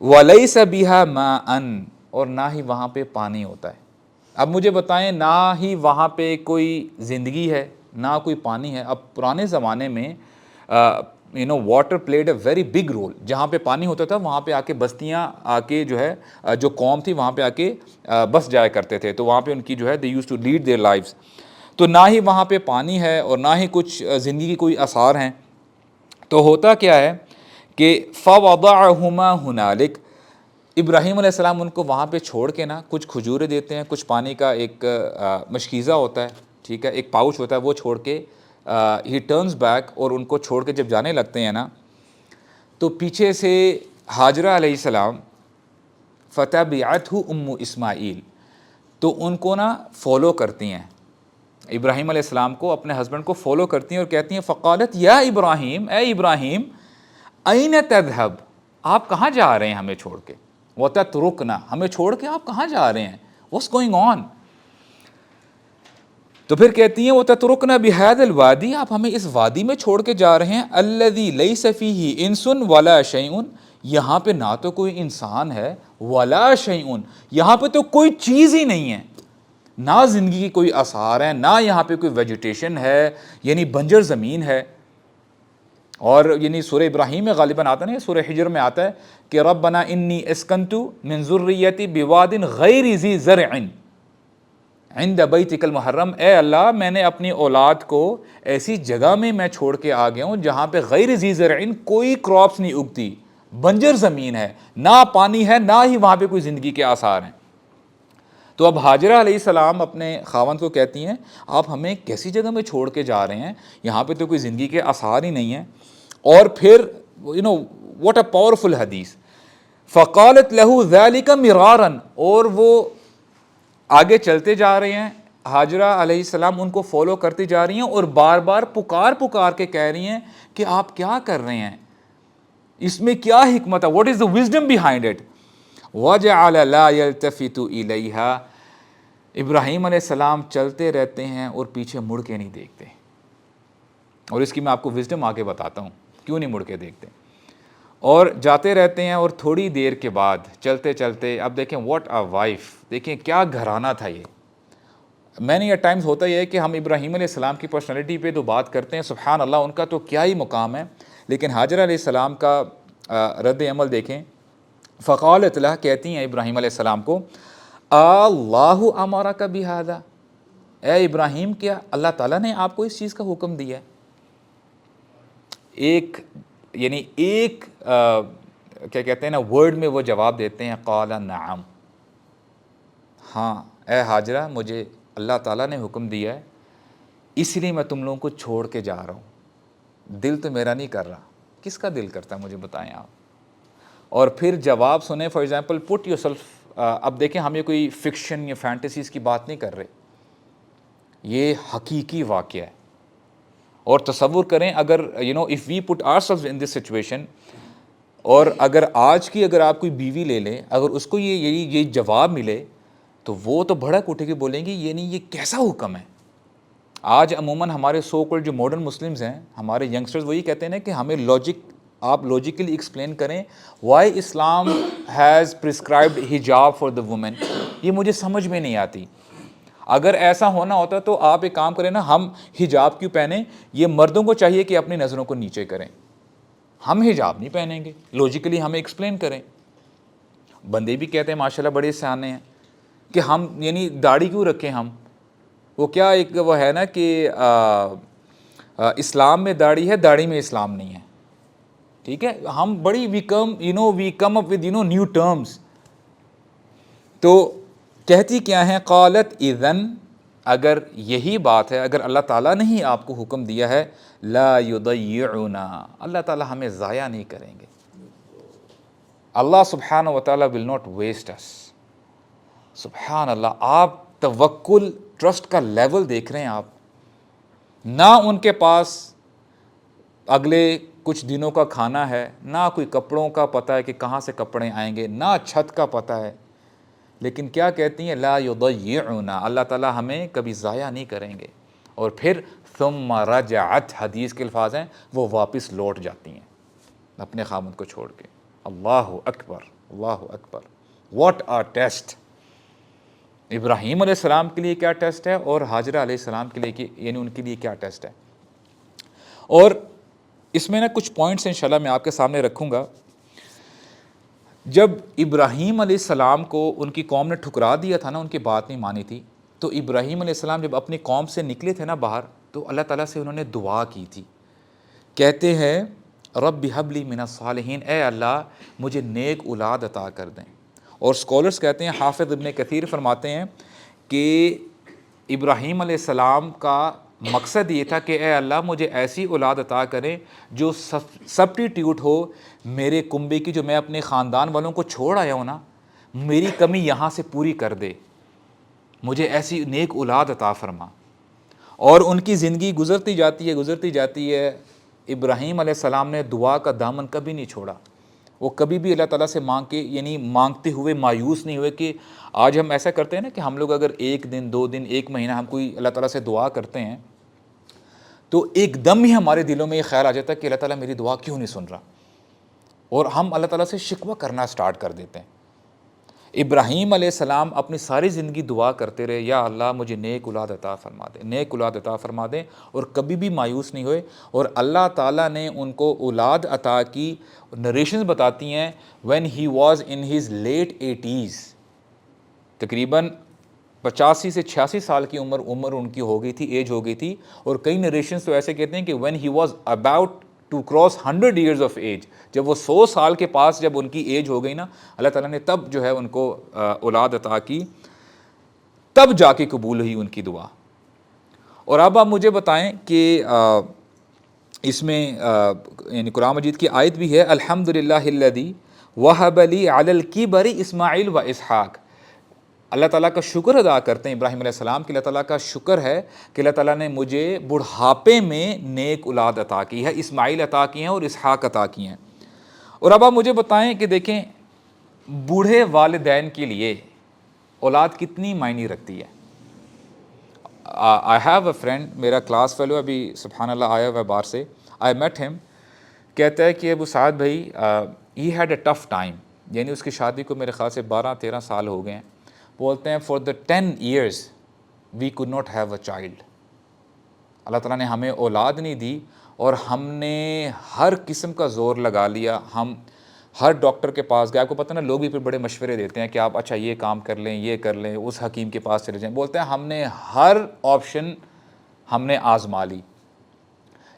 وَلَيْسَ بِهَا مَاءً, اور نہ ہی وہاں پہ پانی ہوتا ہے. اب مجھے بتائیں, نہ ہی وہاں پہ کوئی زندگی ہے, نہ کوئی پانی ہے. اب پرانے زمانے میں water played a very big role. جہاں پہ پانی ہوتا تھا وہاں پہ آ کے بستیاں آ کے جو ہے جو قوم تھی وہاں پہ آ کے بس جایا کرتے تھے. تو وہاں پہ ان کی جو ہے they used to lead their lives. تو نہ ہی وہاں پہ پانی ہے اور نہ ہی کچھ زندگی کی کوئی آثار ہیں. تو ہوتا کیا ہے کہ فَوَضَعَهُمَا هُنَالِكَ, ابراہیم علیہ السلام ان کو وہاں پہ چھوڑ کے نا کچھ کھجوریں دیتے ہیں, کچھ پانی کا ایک مشکیزہ ہوتا ہے, ٹھیک ہے, ایک پاؤچ ہوتا ہے, وہ چھوڑ کے ہی ٹرنز بیک, اور ان کو چھوڑ کے جب جانے لگتے ہیں نا تو پیچھے سے ہاجرہ علیہ السلام فتبعتہ ام اسماعیل, تو ان کو نا فالو کرتی ہیں, ابراہیم علیہ السلام کو, اپنے ہسبینڈ کو فالو کرتی ہیں اور کہتی ہیں فقالت یا ابراہیم, اے ابراہیم, این تذهب, آپ کہاں جا رہے ہیں ہمیں چھوڑ کے, وتترکنا, ہمیں چھوڑ کے آپ کہاں جا رہے ہیں, واٹس گوئنگ آن. تو پھر کہتی ہیں وتترکنا بهذا الوادی, آپ ہمیں اس وادی میں چھوڑ کے جا رہے ہیں, الذی لیس فیہ انس ولا شیء, یہاں پہ نہ تو کوئی انسان ہے, ولا شیء, یہاں پہ تو کوئی چیز ہی نہیں ہے, نہ زندگی کی کوئی آثار ہیں, نہ یہاں پہ کوئی ویجیٹیشن ہے, یعنی بنجر زمین ہے. اور یعنی سورہ ابراہیم میں غالباً آتا ہے, سورہ حجر میں آتا ہے کہ ربنا انی اسکنت من ذریتی بواد غیر ذی زرع عند بیتک المحرم, اے اللہ میں نے اپنی اولاد کو ایسی جگہ میں چھوڑ کے آ گیا ہوں جہاں پہ غیر ذی زرع, کوئی کراپس نہیں اگتی, بنجر زمین ہے, نہ پانی ہے, نہ ہی وہاں پہ کوئی زندگی کے آثار ہیں. تو اب ہاجرہ علیہ السلام اپنے خاوند کو کہتی ہیں آپ ہمیں کیسی جگہ میں چھوڑ کے جا رہے ہیں, یہاں پہ تو کوئی زندگی کے آثار ہی نہیں ہیں. اور پھر واٹ اے پاورفل حدیث, فقالت له ذلك مرارا, اور وہ آگے چلتے جا رہے ہیں, ہاجرہ علیہ السلام ان کو فالو کرتی جا رہی ہیں اور بار بار پکار کے کہہ رہی ہیں کہ آپ کیا کر رہے ہیں, اس میں کیا حکمت ہے, what is the wisdom behind it. وجعل لا يلتفت الیہا, ابراہیم علیہ السلام چلتے رہتے ہیں اور پیچھے مڑ کے نہیں دیکھتے, اور اس کی میں آپ کو وزڈم آگے بتاتا ہوں کیوں نہیں مڑ کے دیکھتے. اور جاتے رہتے ہیں, اور تھوڑی دیر کے بعد چلتے چلتے, اب دیکھیں واٹ اے وائف, دیکھیں کیا گھرانہ تھا یہ. میں نے ایٹ ٹائمز ہوتا یہ ہے کہ ہم ابراہیم علیہ السلام کی پرسنالٹی پہ تو بات کرتے ہیں, سبحان اللہ ان کا تو کیا ہی مقام ہے, لیکن ہاجرہ علیہ السلام کا رد عمل دیکھیں. فقالت لہ, کہتی ہیں ابراہیم علیہ السلام کو, اللہ امرک بہذا, اے ابراہیم کیا اللہ تعالیٰ نے آپ کو اس چیز کا حکم دیا ہے. ایک کیا کہتے ہیں نا ورڈ میں وہ جواب دیتے ہیں, قال نعم, ہاں اے ہاجرہ مجھے اللہ تعالیٰ نے حکم دیا ہے, اس لیے میں تم لوگوں کو چھوڑ کے جا رہا ہوں, دل تو میرا نہیں کر رہا. کس کا دل کرتا ہے مجھے بتائیں آپ. اور پھر جواب سنیں, for example put your self, اب دیکھیں ہم یہ کوئی فکشن یا فینٹیسیز کی بات نہیں کر رہے, یہ حقیقی واقعہ ہے. اور تصور کریں اگر if we put our self in this situation, اور اگر آج کی اگر آپ کوئی بیوی لے لیں, اگر اس کو یہ جواب ملے تو وہ تو بھڑک اٹھے کے بولیں گی یہ کیسا حکم ہے. آج عموماً ہمارے سو کالڈ جو ماڈرن مسلمز ہیں, ہمارے ینگسٹرز وہی کہتے ہیں کہ ہمیں آپ لاجیکلی ایکسپلین کریں وائی اسلام ہیز پرسکرائبڈ حجاب فار دا وومن. یہ مجھے سمجھ میں نہیں آتی. اگر ایسا ہونا ہوتا تو آپ ایک کام کریں نا, ہم حجاب کیوں پہنیں, یہ مردوں کو چاہیے کہ اپنی نظروں کو نیچے کریں, ہم حجاب نہیں پہنیں گے, لاجیکلی ہمیں ایکسپلین کریں. بندے بھی کہتے ہیں ماشاءاللہ بڑے سیانے ہیں کہ ہم داڑھی کیوں رکھیں ہم, وہ کیا ایک وہ ہے نا کہ اسلام میں داڑھی ہے, داڑھی میں اسلام نہیں ہے, ٹھیک ہے. ہم بڑی وی کم اپ ود نیو ٹرمز. تو کہتی کیا ہیں, قالت اذن, اگر یہی بات ہے, اگر اللہ تعالیٰ نے ہی آپ کو حکم دیا ہے, لا یضیعنا, اللہ تعالیٰ ہمیں ضائع نہیں کریں گے. اللہ سبحانہ و تعالیٰ ول ناٹ ویسٹ اس. سبحان اللہ, آپ توکل ٹرسٹ کا لیول دیکھ رہے ہیں آپ. نہ ان کے پاس اگلے کچھ دنوں کا کھانا ہے, نہ کوئی کپڑوں کا پتہ ہے کہ کہاں سے کپڑے آئیں گے, نہ چھت کا پتہ ہے, لیکن کیا کہتی ہیں, لا یضیعنا, اللہ تعالیٰ ہمیں کبھی ضائع نہیں کریں گے. اور پھر ثم رجعت, حدیث کے الفاظ ہیں, وہ واپس لوٹ جاتی ہیں اپنے خامد کو چھوڑ کے. اللہ اکبر, اللہ اکبر, واٹ آ ٹیسٹ. ابراہیم علیہ السلام کے لیے کیا ٹیسٹ ہے, اور ہاجرہ علیہ السلام کے لیے ان کے لیے کیا ٹیسٹ ہے. اور اس میں نا کچھ پوائنٹس انشاءاللہ میں آپ کے سامنے رکھوں گا. جب ابراہیم علیہ السلام کو ان کی قوم نے ٹھکرا دیا تھا نا, ان کی بات نہیں مانی تھی, تو ابراہیم علیہ السلام جب اپنی قوم سے نکلے تھے نا باہر, تو اللہ تعالیٰ سے انہوں نے دعا کی تھی. کہتے ہیں رب ہب لی من الصالحین, اے اللہ مجھے نیک اولاد عطا کر دیں. اور اسکالرس کہتے ہیں, حافظ ابن کثیر فرماتے ہیں کہ ابراہیم علیہ السلام کا مقصد یہ تھا کہ اے اللہ مجھے ایسی اولاد عطا کریں جو سبسٹیٹیوٹ ہو میرے کنبے کی, جو میں اپنے خاندان والوں کو چھوڑ آیا ہوں نا, میری کمی یہاں سے پوری کر دے, مجھے ایسی نیک اولاد عطا فرما. اور ان کی زندگی گزرتی جاتی ہے. ابراہیم علیہ السلام نے دعا کا دامن کبھی نہیں چھوڑا. وہ کبھی بھی اللہ تعالیٰ سے مانگتے ہوئے مایوس نہیں ہوئے. کہ آج ہم ایسا کرتے ہیں نا کہ ہم لوگ اگر 1 دن 2 دن 1 مہینہ ہم کوئی اللہ تعالیٰ سے دعا کرتے ہیں تو ایک دم ہی ہمارے دلوں میں یہ خیال آ جاتا ہے کہ اللہ تعالیٰ میری دعا کیوں نہیں سن رہا, اور ہم اللہ تعالیٰ سے شکوہ کرنا سٹارٹ کر دیتے ہیں. ابراہیم علیہ السلام اپنی ساری زندگی دعا کرتے رہے, یا اللہ مجھے نیک اولاد عطا فرما دے, نیک اولاد عطا فرما دیں, اور کبھی بھی مایوس نہیں ہوئے. اور اللہ تعالیٰ نے ان کو اولاد عطا کی. نریشنز بتاتی ہیں when he was in his late 80s, تقریباً 85 سے 86 سال کی عمر ان کی ہو گئی تھی, ایج ہو گئی تھی. اور کئی نریشنز تو ایسے کہتے ہیں کہ when he was about to cross 100 years of age, جب وہ 100 سال کے پاس جب ان کی ایج ہو گئی نا, اللہ تعالیٰ نے تب جو ہے ان کو اولاد عطا کی, تب جا کے قبول ہوئی ان کی دعا. اور اب آپ مجھے بتائیں کہ اس میں یعنی قرآن مجید کی آیت بھی ہے, الحمدللہ الذی وہب لی علی الکبر اسماعیل و اسحاق. اللہ تعالیٰ کا شکر ادا کرتے ہیں ابراہیم علیہ السلام کہ اللہ تعالیٰ کا شکر ہے کہ اللہ تعالیٰ نے مجھے بڑھاپے میں نیک اولاد عطا کی ہے, اسماعیل عطا کی ہیں اور اسحاق عطا کی ہیں. اور اب آپ مجھے بتائیں کہ دیکھیں بوڑھے والدین کے لیے اولاد کتنی معنی رکھتی ہے. آئی ہیو اے فرینڈ, میرا کلاس فیلو ابھی سبحان اللہ آیا ہوا ہے باہر سے, آئی میٹ ہم, کہتا ہے کہ ابو سعد بھائی he had a tough time, یعنی اس کی شادی کو میرے خیال سے 12-13 سال ہو گئے ہیں. بولتے ہیں for the 10 years we could not have a child. اللہ تعالیٰ نے ہمیں اولاد نہیں دی, اور ہم نے ہر قسم کا زور لگا لیا. ہم ہر ڈاکٹر کے پاس گئے, آپ کو پتہ نا لوگ بھی پھر بڑے مشورے دیتے ہیں کہ آپ اچھا یہ کام کر لیں, یہ کر لیں, اس حکیم کے پاس چلے جائیں. بولتے ہیں ہم نے ہر آپشن ہم نے آزما لی,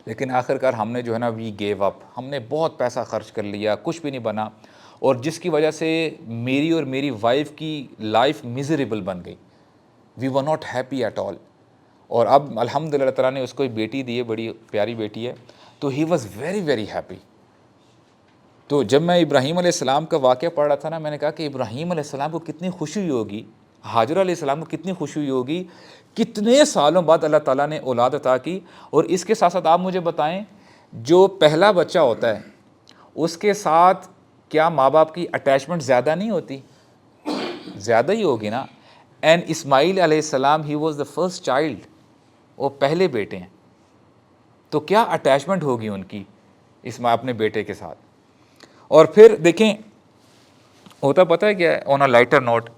لیکن آخرکار ہم نے جو ہے نا وی گیو اپ, ہم نے بہت پیسہ خرچ کر لیا, کچھ بھی نہیں بنا, اور جس کی وجہ سے میری اور میری وائف کی لائف میزریبل بن گئی. We were not happy at all. اور اب الحمدللہ تعالیٰ نے اس کو ایک بیٹی دی ہے, بڑی پیاری بیٹی ہے, تو he was very very happy. تو جب میں ابراہیم علیہ السلام کا واقعہ پڑھ رہا تھا نا, میں نے کہا کہ ابراہیم علیہ السلام کو کتنی خوشی ہوئی ہوگی, ہاجرہ علیہ السلام کو کتنی خوشی ہوئی ہوگی, کتنے سالوں بعد اللہ تعالیٰ نے اولاد عطا کی. اور اس کے ساتھ ساتھ آپ مجھے بتائیں جو پہلا بچہ ہوتا ہے اس کے ساتھ کیا ماں باپ کی اٹیچمنٹ زیادہ نہیں ہوتی؟ زیادہ ہی ہوگی نا. اینڈ اسماعیل علیہ السلام he was the first child, وہ پہلے بیٹے ہیں, تو کیا اٹیچمنٹ ہوگی ان کی اپنے بیٹے کے ساتھ. اور پھر دیکھیں ہوتا پتہ ہے کیا, on a lighter note,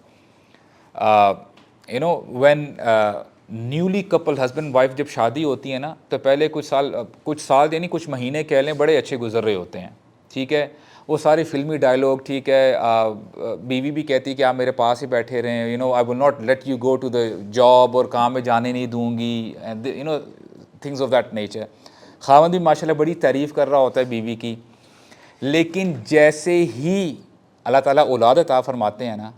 you know when newly couple husband wife جب شادی ہوتی ہے نا, تو پہلے کچھ سال یعنی کچھ مہینے کہہ لیں بڑے اچھے گزر رہے ہوتے ہیں, ٹھیک ہے, وہ ساری فلمی ڈائلاگ, ٹھیک ہے, بیوی بھی کہتی ہے کہ آپ میرے پاس ہی بیٹھے رہیں, you know I will not let you go to the job, اور کام میں جانے نہیں دوں گی, you know things of that nature. خاوند بھی ماشاء اللہ بڑی تعریف کر رہا ہوتا ہے بیوی کی, لیکن جیسے ہی اللہ تعالیٰ اولاد عطا فرماتے ہیں نا,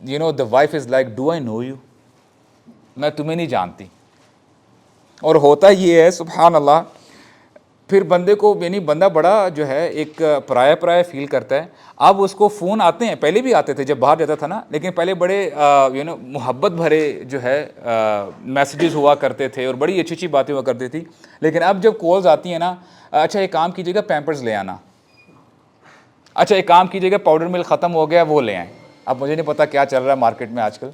you know the wife is like do I know you, میں تمہیں نہیں جانتی. اور ہوتا یہ ہے سبحان اللہ, پھر بندے کو یعنی بندہ بڑا جو ہے ایک پرایا فیل کرتا ہے. اب اس کو فون آتے ہیں, پہلے بھی آتے تھے جب باہر جاتا تھا نا, لیکن پہلے بڑے یو نو محبت بھرے جو ہے میسیجز ہوا کرتے تھے, اور بڑی اچھی باتیں ہوا کرتی تھی. لیکن اب جب کالز آتی ہیں نا, اچھا ایک کام کیجیے گا پیمپرز لے آنا, اچھا ایک کام کیجیے گا پاؤڈر ملک ختم ہو گیا وہ لے آئیں. اب مجھے نہیں پتا کیا چل رہا ہے مارکیٹ میں آج کل,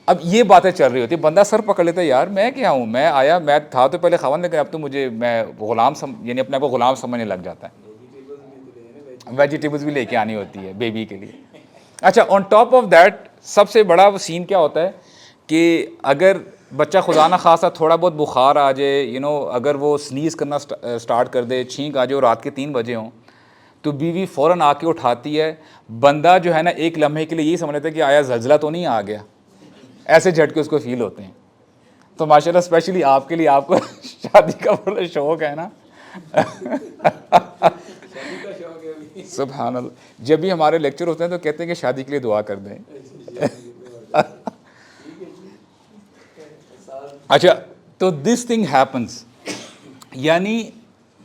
اب یہ باتیں چل رہی ہوتی, بندہ سر پکڑ لیتا ہے, یار میں کیا ہوں, میں آیا, میں تھا تو پہلے خاوند, لیکن اب تو مجھے میں غلام یعنی اپنے کو غلام سمجھنے لگ جاتا ہے. ویجیٹیبلز بھی لے کے آنی ہوتی ہے بیبی کے لیے. اچھا آن ٹاپ آف دیٹ سب سے بڑا وہ سین کیا ہوتا ہے کہ اگر بچہ خدا نہ خاصا تھوڑا بہت بخار آ جائے, یو نو اگر وہ سنیز کرنا سٹارٹ کر دے, چھینک آ جائے اور رات کے 3 بجے ہوں, تو بیوی فوراً آ کے اٹھاتی ہے. بندہ جو ہے نا ایک لمحے کے لیے یہی سمجھتا ہے کہ آیا زلزلہ تو نہیں آ گیا, ایسے جھٹکے اس کو فیل ہوتے ہیں. تو ماشاءاللہ اسپیشلی آپ کے لیے, آپ کو شادی کا بڑا شوق ہے نا, سبحان اللہ، جب بھی ہمارے لیکچر ہوتے ہیں تو کہتے ہیں کہ شادی کے لیے دعا کر دیں. اچھا، تو دس تھنگ ہیپنس، یعنی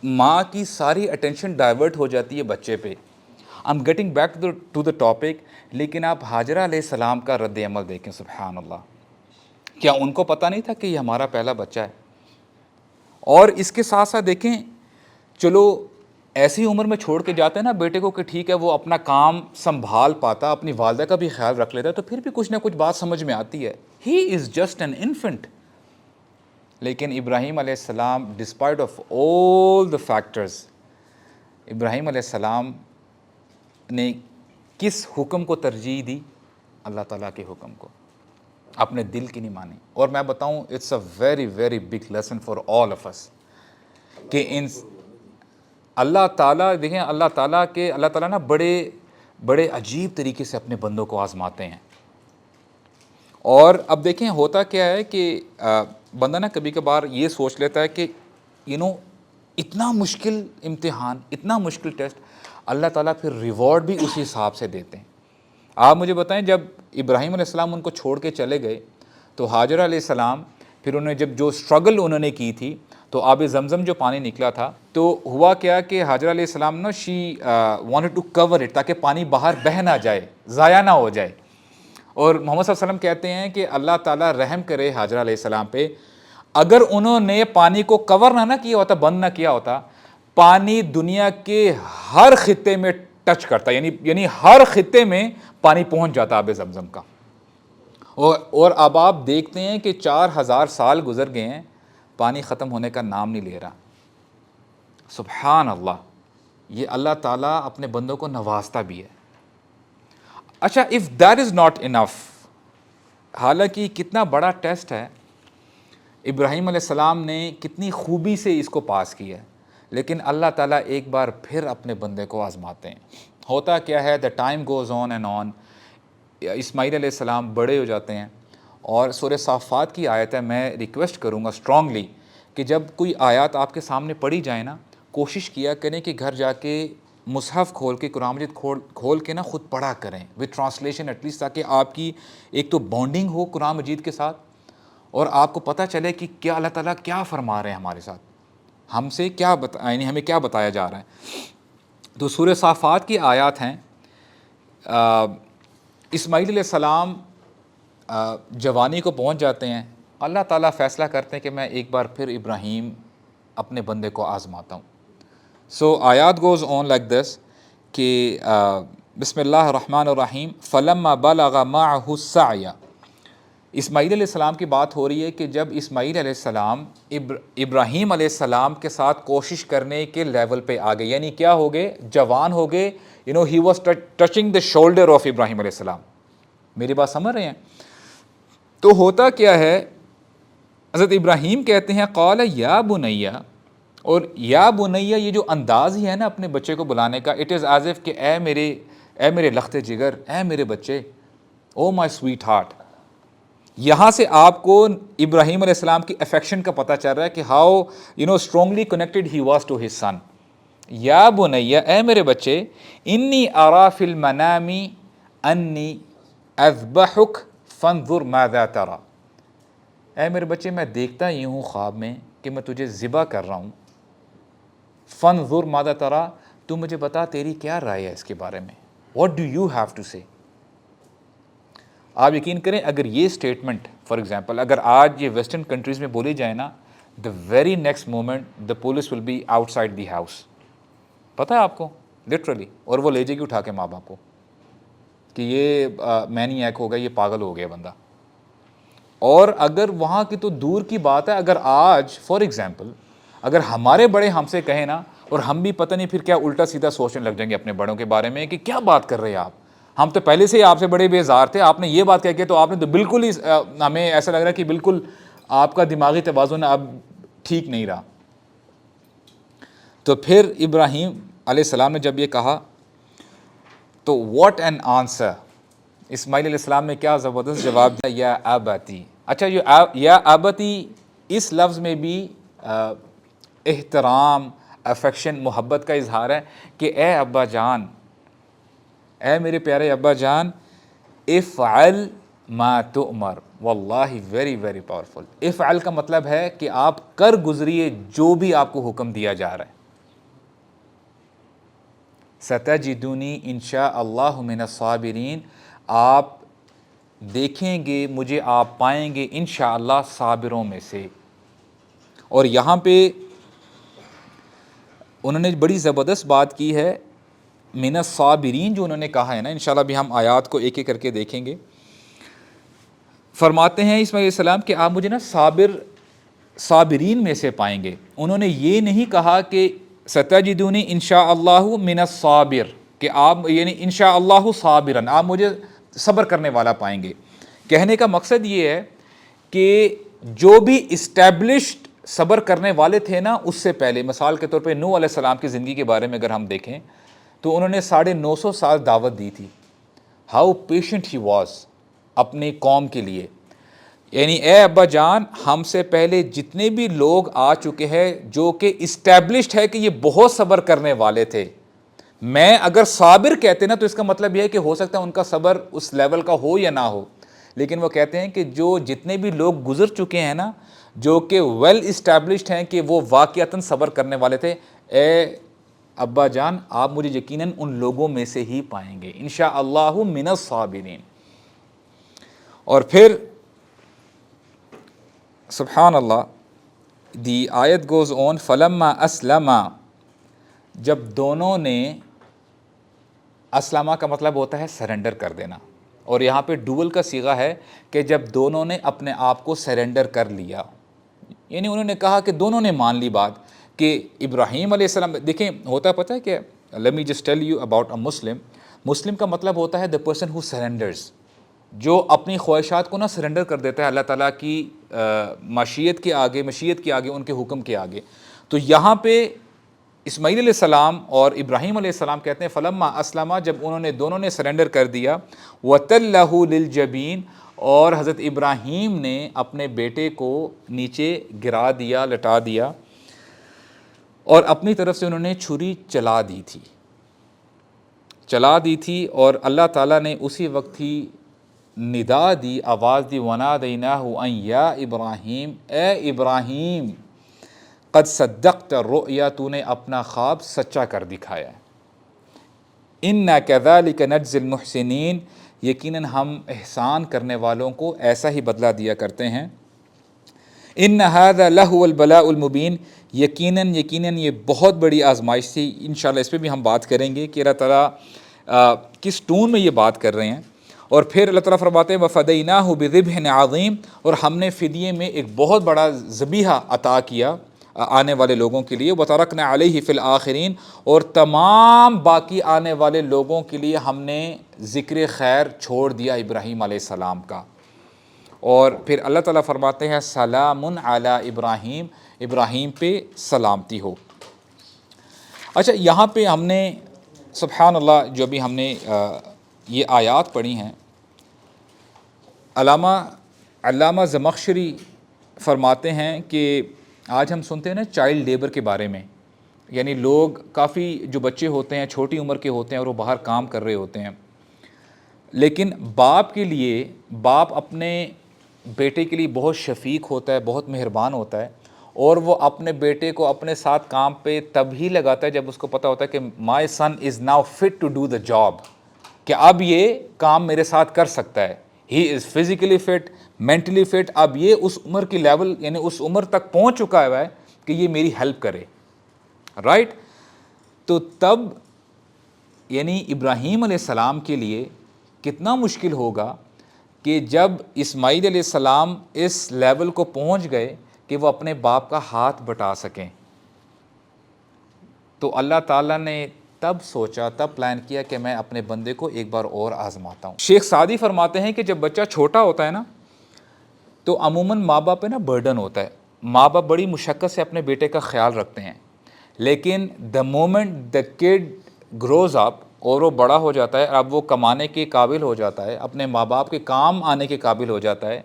ماں کی ساری اٹینشن ڈائیورٹ ہو جاتی ہے بچے پہ. I am getting back to the topic. لیکن آپ حاجرہ علیہ السلام کا رد عمل دیکھیں، سبحان اللہ. کیا ان کو پتہ نہیں تھا کہ یہ ہمارا پہلا بچہ ہے؟ اور اس کے ساتھ ساتھ دیکھیں، چلو ایسی عمر میں چھوڑ کے جاتے ہیں نا بیٹے کو کہ ٹھیک ہے وہ اپنا کام سنبھال پاتا، اپنی والدہ کا بھی خیال رکھ لیتا ہے، تو پھر بھی کچھ نہ کچھ بات سمجھ میں آتی ہے. He is just an infant. لیکن ابراہیم علیہ السلام despite of all the factors, Ibrahim علیہ السلام نے کس حکم کو ترجیح دی؟ اللہ تعالیٰ کے حکم کو، اپنے دل کی نہیں مانی. اور میں بتاؤں، it's a very very big lesson for all of us کہ اللہ تعالیٰ، دیکھیں اللہ تعالیٰ نا بڑے عجیب طریقے سے اپنے بندوں کو آزماتے ہیں. اور اب دیکھیں ہوتا کیا ہے کہ بندہ نا کبھی کبھار یہ سوچ لیتا ہے کہ اتنا مشکل امتحان، اتنا مشکل ٹیسٹ، اللہ تعالیٰ پھر ریوارڈ بھی اسی حساب سے دیتے ہیں. آپ مجھے بتائیں، جب ابراہیم علیہ السلام ان کو چھوڑ کے چلے گئے تو حاجرہ علیہ السلام پھر انہوں نے جو اسٹرگل انہوں نے کی تھی، تو آب زمزم جو پانی نکلا تھا، تو ہوا کیا کہ حاجرہ علیہ السلام نا شی وانٹڈ ٹو کور اٹ، تاکہ پانی باہر بہہ نہ جائے، ضائع نہ ہو جائے. اور محمد صلی اللہ علیہ وسلم کہتے ہیں کہ اللہ تعالیٰ رحم کرے حاجرہ علیہ السلام پہ، اگر انہوں نے پانی کو کور نہ کیا ہوتا، بند نہ کیا ہوتا، پانی دنیا کے ہر خطے میں ٹچ کرتا، یعنی ہر خطے میں پانی پہنچ جاتا آب زمزم کا. اور اب آپ دیکھتے ہیں کہ 4000 سال گزر گئے ہیں، پانی ختم ہونے کا نام نہیں لے رہا. سبحان اللہ، یہ اللہ تعالیٰ اپنے بندوں کو نوازتا بھی ہے. اچھا، if that is not enough, حالانکہ کتنا بڑا ٹیسٹ ہے، ابراہیم علیہ السلام نے کتنی خوبی سے اس کو پاس کیا ہے، لیکن اللہ تعالیٰ ایک بار پھر اپنے بندے کو آزماتے ہیں. ہوتا کیا ہے، the time goes on and on. Ismail علیہ السلام بڑے ہو جاتے ہیں، اور سورہ صافات کی آیت ہے، میں ریکویسٹ کروں گا اسٹرانگلی کہ جب کوئی آیات آپ کے سامنے پڑھی جائے نا، کوشش کیا کریں کہ گھر جا کے مصحف کھول کے، قرآن مجید کھول کے نا خود پڑھا کریں وتھ ٹرانسلیشن ایٹ لیسٹ، تاکہ آپ کی ایک تو بانڈنگ ہو قرآن مجید کے ساتھ، اور آپ کو پتہ چلے کہ کیا اللہ تعالیٰ کیا فرما رہے ہیں ہمارے ساتھ، ہم سے کیا یعنی ہمیں کیا بتایا جا رہا ہے. تو سورہ صافات کی آیات ہیں. اسماعیل علیہ السلام جوانی کو پہنچ جاتے ہیں، اللہ تعالیٰ فیصلہ کرتے ہیں کہ میں ایک بار پھر ابراہیم اپنے بندے کو آزماتا ہوں. سو آیات گوز آن لائک دس کہ بسم اللہ الرحمن الرحیم، فلما بلغ معه السعی. اسماعیل علیہ السلام کی بات ہو رہی ہے کہ جب اسماعیل علیہ السلام ابراہیم علیہ السلام کے ساتھ کوشش کرنے کے لیول پہ آ گئے، یعنی کیا ہو گئے، جوان ہو گئے. He was touching the shoulder of Ibrahim علیہ السلام. میری بات سمجھ رہے ہیں؟ تو ہوتا کیا ہے، حضرت ابراہیم کہتے ہیں قال یا بنیا، اور یا بنیا یہ جو انداز ہی ہے نا اپنے بچے کو بلانے کا، اٹ از ایز اف کہ اے میرے لخت جگر، اے میرے بچے، او مائی سویٹ ہارٹ. یہاں سے آپ کو ابراہیم علیہ السلام کی افیکشن کا پتہ چل رہا ہے کہ how strongly connected he was to his son. یا بنیا، اے میرے بچے، انی ارا فی المنام انی اذبحک فانظر ماذا تری. اے میرے بچے، میں دیکھتا ہی ہوں خواب میں کہ میں تجھے ذبح کر رہا ہوں. فانظر ماذا تری، تو مجھے بتا تیری کیا رائے ہے اس کے بارے میں. What do you have to say. آپ یقین کریں، اگر یہ اسٹیٹمنٹ فار ایگزامپل اگر آج یہ ویسٹرن کنٹریز میں بولی جائے نا، the very next moment the police will be outside the house. پتہ ہے آپ کو، لٹرلی، اور وہ لے جائے گی اٹھا کے ماں باپ کو کہ یہ مینی ایک ہو گیا، یہ پاگل ہو گیا بندہ. اور اگر وہاں کی تو دور کی بات ہے، اگر آج فار ایگزامپل اگر ہمارے بڑے ہم سے کہیں نا، اور ہم بھی پتہ نہیں پھر کیا الٹا سیدھا سوچنے لگ جائیں گے اپنے بڑوں کے بارے میں کہ کیا بات کر رہے ہیں آپ، ہم تو پہلے سے ہی آپ سے بڑے بیزار تھے، آپ نے یہ بات کہہ کے تو آپ نے تو بالکل ہی ہمیں ایسا لگ رہا ہے کہ بالکل آپ کا دماغی توازن اب ٹھیک نہیں رہا. تو پھر ابراہیم علیہ السلام نے جب یہ کہا تو واٹ این آنسر. اسماعیل علیہ السلام نے کیا زبردست جواب دیا، یا ابتی. اچھا، یا ابتی اس لفظ میں بھی احترام، افیکشن، محبت کا اظہار ہے کہ اے ابا جان، اے میرے پیارے ابا جان، افعل ما تؤمر، واللہ ویری ویری پاورفل۔ افعل کا مطلب ہے کہ آپ کر گزریے جو بھی آپ کو حکم دیا جا رہا ہے۔ ستجدونی انشاء اللہ من الصابرین، آپ دیکھیں گے مجھے، آپ پائیں گے انشاءاللہ صابروں میں سے۔ اور یہاں پہ انہوں نے بڑی زبردست بات کی ہے، من الصابرین جو انہوں نے کہا ہے نا، انشاءاللہ بھی ہم آیات کو ایک ایک کر کے دیکھیں گے۔ فرماتے ہیں اسماعیل علیہ السلام کہ آپ مجھے نا صابرین میں سے پائیں گے۔ انہوں نے یہ نہیں کہا کہ ستجدونی انشاءاللہ من الصابر، کہ آپ یعنی انشاءاللہ صابرن، آپ مجھے صبر کرنے والا پائیں گے۔ کہنے کا مقصد یہ ہے کہ جو بھی اسٹیبلشڈ صبر کرنے والے تھے نا اس سے پہلے، مثال کے طور پہ نوح علیہ السلام کی زندگی کے بارے میں اگر ہم دیکھیں تو انہوں نے 950 سال دعوت دی تھی۔ ہاؤ پیشنٹ ہی واز اپنی قوم کے لیے۔ یعنی اے ابا جان، ہم سے پہلے جتنے بھی لوگ آ چکے ہیں جو کہ اسٹیبلشڈ ہے کہ یہ بہت صبر کرنے والے تھے، میں اگر صابر کہتے نا تو اس کا مطلب یہ ہے کہ ہو سکتا ہے ان کا صبر اس لیول کا ہو یا نہ ہو، لیکن وہ کہتے ہیں کہ جو جتنے بھی لوگ گزر چکے ہیں نا، جو کہ ویل اسٹیبلشڈ ہیں کہ وہ واقعتاً صبر کرنے والے تھے، اے ابا جان آپ مجھے یقیناً ان لوگوں میں سے ہی پائیں گے، انشاءاللہ من الصابرین۔ اور پھر سبحان اللہ، دی آیت گوز آن، فلما اسلما، جب دونوں نے، اسلمہ کا مطلب ہوتا ہے سرنڈر کر دینا، اور یہاں پہ ڈول کا صیغہ ہے کہ جب دونوں نے اپنے آپ کو سرنڈر کر لیا، یعنی انہوں نے کہا کہ دونوں نے مان لی بات کہ ابراہیم علیہ السلام، دیکھیں ہوتا ہے پتہ ہے کہ let me just tell you about a مسلم کا مطلب ہوتا ہے the person who surrenders، جو اپنی خواہشات کو نہ سرنڈر کر دیتا ہے اللہ تعالیٰ کی مشیت کے آگے ان کے حکم کے آگے۔ تو یہاں پہ اسماعیل علیہ السلام اور ابراہیم علیہ السلام کہتے ہیں فلما اسلما، جب دونوں نے سرنڈر کر دیا، وَتَلَّهُ لِلْجَبِينِ، اور حضرت ابراہیم نے اپنے بیٹے کو نیچے گرا دیا، لٹا دیا، اور اپنی طرف سے انہوں نے چھری چلا دی تھی، اور اللہ تعالیٰ نے اسی وقت ہی ندا دی، آواز دی، وَنَادَيْنَاهُ أَن يَا إِبْرَاهِيمُ، اے ابراہیم، قد صدقت الرؤیا، تو نے اپنا خواب سچا کر دکھایا ہے، اِنَّا كَذَلِكَ نَجْزِي الْمُحْسِنِينَ، یقیناً ہم احسان کرنے والوں کو ایسا ہی بدلہ دیا کرتے ہیں، ان هذا لهو البلاء المبین، یقیناً یہ بہت بڑی آزمائش تھی۔ انشاءاللہ اس پہ بھی ہم بات کریں گے کہ اللہ تعالیٰ کس ٹون میں یہ بات کر رہے ہیں۔ اور پھر اللہ تعالیٰ فرماتے ہیں وَفَدَيْنَاهُ بِذِبْحٍ عَظِيمٍ، اور ہم نے فدیے میں ایک بہت بڑا ذبیحہ عطا کیا آنے والے لوگوں کے لیے، وَتَرَكْنَا عَلَيْهِ فِي الْآخِرِينَ، اور تمام باقی آنے والے لوگوں کے لیے ہم نے ذکر خیر چھوڑ دیا ابراہیم علیہ السلام کا۔ اور پھر اللہ تعالیٰ فرماتے ہیں سلام علی ابراہیم، ابراہیم پہ سلامتی ہو۔ اچھا، یہاں پہ ہم نے سبحان اللہ جو بھی ہم نے یہ آیات پڑھی ہیں، علامہ زمخشری فرماتے ہیں کہ آج ہم سنتے ہیں نا چائلڈ لیبر کے بارے میں، یعنی لوگ کافی جو بچے ہوتے ہیں چھوٹی عمر کے ہوتے ہیں اور وہ باہر کام کر رہے ہوتے ہیں، لیکن باپ اپنے بیٹے کے لیے بہت شفیق ہوتا ہے، بہت مہربان ہوتا ہے، اور وہ اپنے بیٹے کو اپنے ساتھ کام پہ تب ہی لگاتا ہے جب اس کو پتہ ہوتا ہے کہ my son is now fit to do the job, کہ اب یہ کام میرے ساتھ کر سکتا ہے، he is physically fit, mentally fit, اب یہ اس عمر کی لیول یعنی اس عمر تک پہنچ چکا ہے کہ یہ میری ہیلپ کرے، رائٹ؟ تو تب یعنی ابراہیم علیہ السلام کے لیے کتنا مشکل ہوگا کہ جب اسماعیل علیہ السلام اس لیول کو پہنچ گئے کہ وہ اپنے باپ کا ہاتھ بٹا سکیں، تو اللہ تعالیٰ نے تب سوچا، تب پلان کیا کہ میں اپنے بندے کو ایک بار اور آزماتا ہوں۔ شیخ سعدی فرماتے ہیں کہ جب بچہ چھوٹا ہوتا ہے نا تو عموماً ماں باپ پہ نا برڈن ہوتا ہے، ماں باپ بڑی مشقت سے اپنے بیٹے کا خیال رکھتے ہیں، لیکن the moment the could grows up, اور وہ بڑا ہو جاتا ہے، اب وہ کمانے کے قابل ہو جاتا ہے، اپنے ماں باپ کے کام آنے کے قابل ہو جاتا ہے،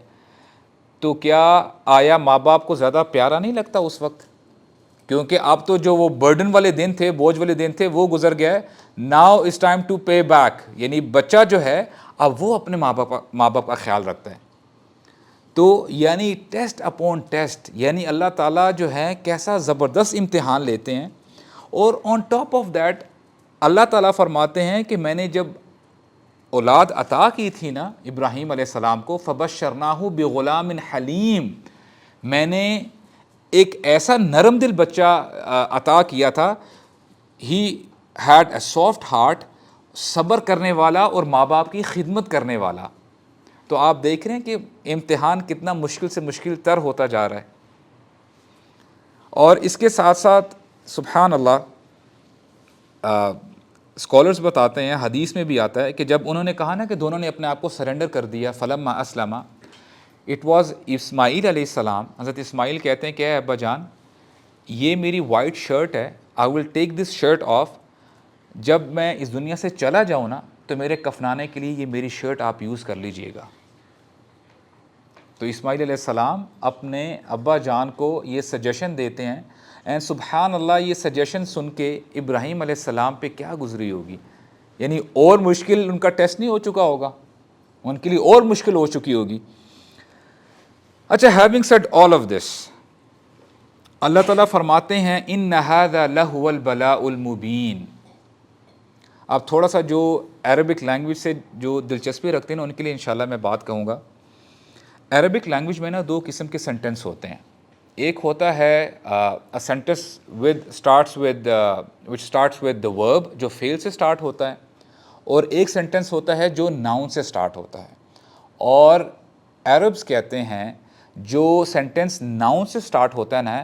تو کیا آیا ماں باپ کو زیادہ پیارا نہیں لگتا اس وقت؟ کیونکہ اب تو جو وہ برڈن والے دن تھے, بوجھ والے دن تھے, وہ گزر گیا ہے. Now is time to pay back, یعنی بچہ جو ہے اب وہ اپنے ماں باپ کا خیال رکھتا ہے. تو یعنی ٹیسٹ اپون ٹیسٹ, یعنی اللہ تعالیٰ جو ہے کیسا زبردست امتحان لیتے ہیں. اور آن ٹاپ آف دیٹ اللہ تعالیٰ فرماتے ہیں کہ میں نے جب اولاد عطا کی تھی نا ابراہیم علیہ السلام کو, فبشرناہ بغلام حلیم, میں نے ایک ایسا نرم دل بچہ عطا کیا تھا. He had a soft heart, صبر کرنے والا اور ماں باپ کی خدمت کرنے والا. تو آپ دیکھ رہے ہیں کہ امتحان کتنا مشکل سے مشکل تر ہوتا جا رہا ہے. اور اس کے ساتھ ساتھ سبحان اللہ, اسکالرز بتاتے ہیں, حدیث میں بھی آتا ہے کہ جب انہوں نے کہا نا کہ دونوں نے اپنے آپ کو سرنڈر کر دیا, فلما اسلما, اٹ واز اسماعیل علیہ السلام. حضرت اسماعیل کہتے ہیں کہ اے ابا جان, یہ میری وائٹ شرٹ ہے, آئی ول ٹیک دس شرٹ آف, جب میں اس دنیا سے چلا جاؤں نا تو میرے کفنانے کے لیے یہ میری شرٹ آپ یوز کر لیجئے گا. تو اسماعیل علیہ السلام اپنے ابا جان کو یہ سجیشن دیتے ہیں. اینڈ سبحان اللہ, یہ سجیشن سن کے ابراہیم علیہ السلام پہ کیا گزری ہوگی, یعنی اور مشکل ان کا ٹیسٹ نہیں ہو چکا ہوگا, ان کے لیے اور مشکل ہو چکی ہوگی. اچھا, having said all of this, Allah تعالیٰ فرماتے ہیں ان ھذا لہو البلاء المبین. اب تھوڑا سا جو عربک لینگویج سے جو دلچسپی رکھتے ہیں نا ان کے لیے انشاءاللہ میں بات کہوں گا. عربک لینگویج میں نا دو قسم کے سینٹنس ہوتے ہیں. ایک ہوتا ہے sentence which starts with the ورب, جو فعل سے اسٹارٹ ہوتا ہے, اور ایک سینٹنس ہوتا ہے جو ناؤن سے اسٹارٹ ہوتا ہے. اور عربز کہتے ہیں جو سینٹنس ناؤن سے اسٹارٹ ہوتا ہے نا,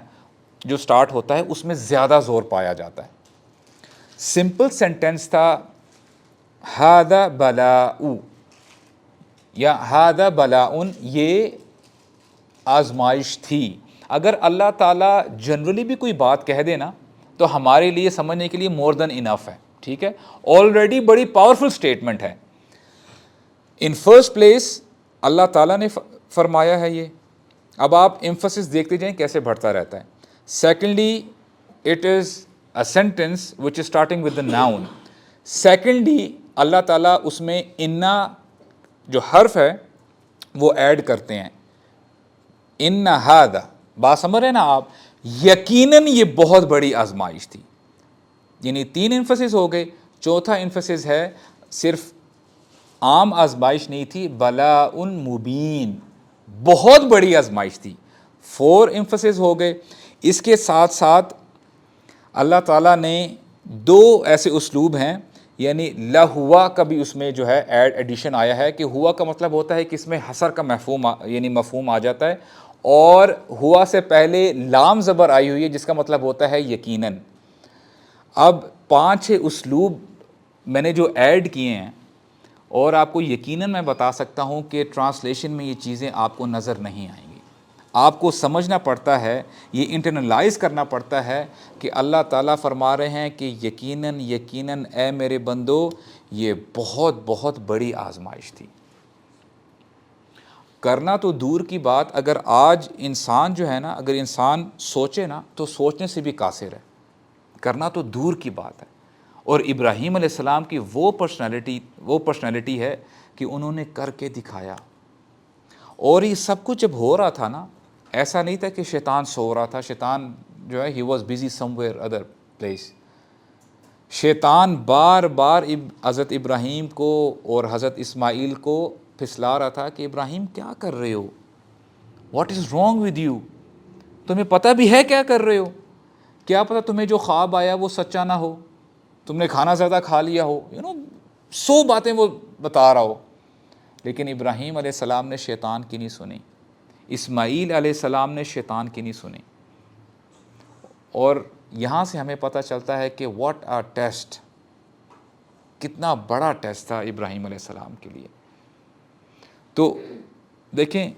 جو اسٹارٹ ہوتا ہے اس میں زیادہ زور پایا جاتا ہے. سمپل سینٹنس تھا ھذا بلاء یا ھذا بلاء, یہ آزمائش تھی. اگر اللہ تعالیٰ جنرلی بھی کوئی بات کہہ دے نا تو ہمارے لیے سمجھنے کے لیے مور دین انف ہے, ٹھیک ہے, آلریڈی بڑی پاورفل سٹیٹمنٹ ہے. ان فرسٹ پلیس اللہ تعالیٰ نے فرمایا ہے یہ, اب آپ ایمفسس دیکھتے جائیں کیسے بڑھتا رہتا ہے. Secondly it is a sentence which is starting with the noun. Secondly Allah تعالیٰ اس میں انا جو حرف ہے وہ ایڈ کرتے ہیں, ان ھذا, بات سمجھ رہے ہیں نا آپ, یقیناً یہ بہت بڑی آزمائش تھی. یعنی 3 ایمفسس ہو گئے, چوتھا ایمفسس ہے صرف عام آزمائش نہیں تھی, بلاء مبین, بہت بڑی آزمائش تھی. 4 ایمفسس ہو گئے. اس کے ساتھ ساتھ اللہ تعالیٰ نے 2 ایسے اسلوب ہیں, یعنی لا ہوا کا بھی اس میں جو ہے ایڈیشن آیا ہے, کہ ہوا کا مطلب ہوتا ہے کہ اس میں حصر کا مفہوم آ جاتا ہے, اور ہوا سے پہلے لام زبر آئی ہوئی ہے جس کا مطلب ہوتا ہے یقیناً. اب 5-6 اسلوب میں نے جو ایڈ کیے ہیں, اور آپ کو یقیناً میں بتا سکتا ہوں کہ ٹرانسلیشن میں یہ چیزیں آپ کو نظر نہیں آئیں گی. آپ کو سمجھنا پڑتا ہے, یہ انٹرنلائز کرنا پڑتا ہے کہ اللہ تعالیٰ فرما رہے ہیں کہ یقیناً یقیناً اے میرے بندو, یہ بہت بہت بڑی آزمائش تھی. کرنا تو دور کی بات, اگر آج انسان جو ہے نا, اگر انسان سوچے نا تو سوچنے سے بھی قاصر ہے, کرنا تو دور کی بات ہے. اور ابراہیم علیہ السلام کی وہ پرسنالٹی ہے کہ انہوں نے کر کے دکھایا. اور یہ سب کچھ جب ہو رہا تھا نا, ایسا نہیں تھا کہ شیطان سو رہا تھا, شیطان جو ہے he was busy some where other place. شیطان بار بار حضرت ابراہیم کو اور حضرت اسماعیل کو پھسلا رہا تھا کہ ابراہیم کیا کر رہے ہو, what is wrong with you, تمہیں پتہ بھی ہے کیا کر رہے ہو, کیا پتہ تمہیں جو خواب آیا وہ سچا نہ ہو, تم نے کھانا زیادہ کھا لیا ہو, 100 باتیں وہ بتا رہا ہو. لیکن ابراہیم علیہ السلام نے شیطان کی نہیں سنی, اسماعیل علیہ السلام نے شیطان کی نہیں سنی. اور یہاں سے ہمیں پتہ چلتا ہے کہ واٹ آ ٹیسٹ, کتنا بڑا ٹیسٹ تھا ابراہیم علیہ السلام کے لیے. تو دیکھیں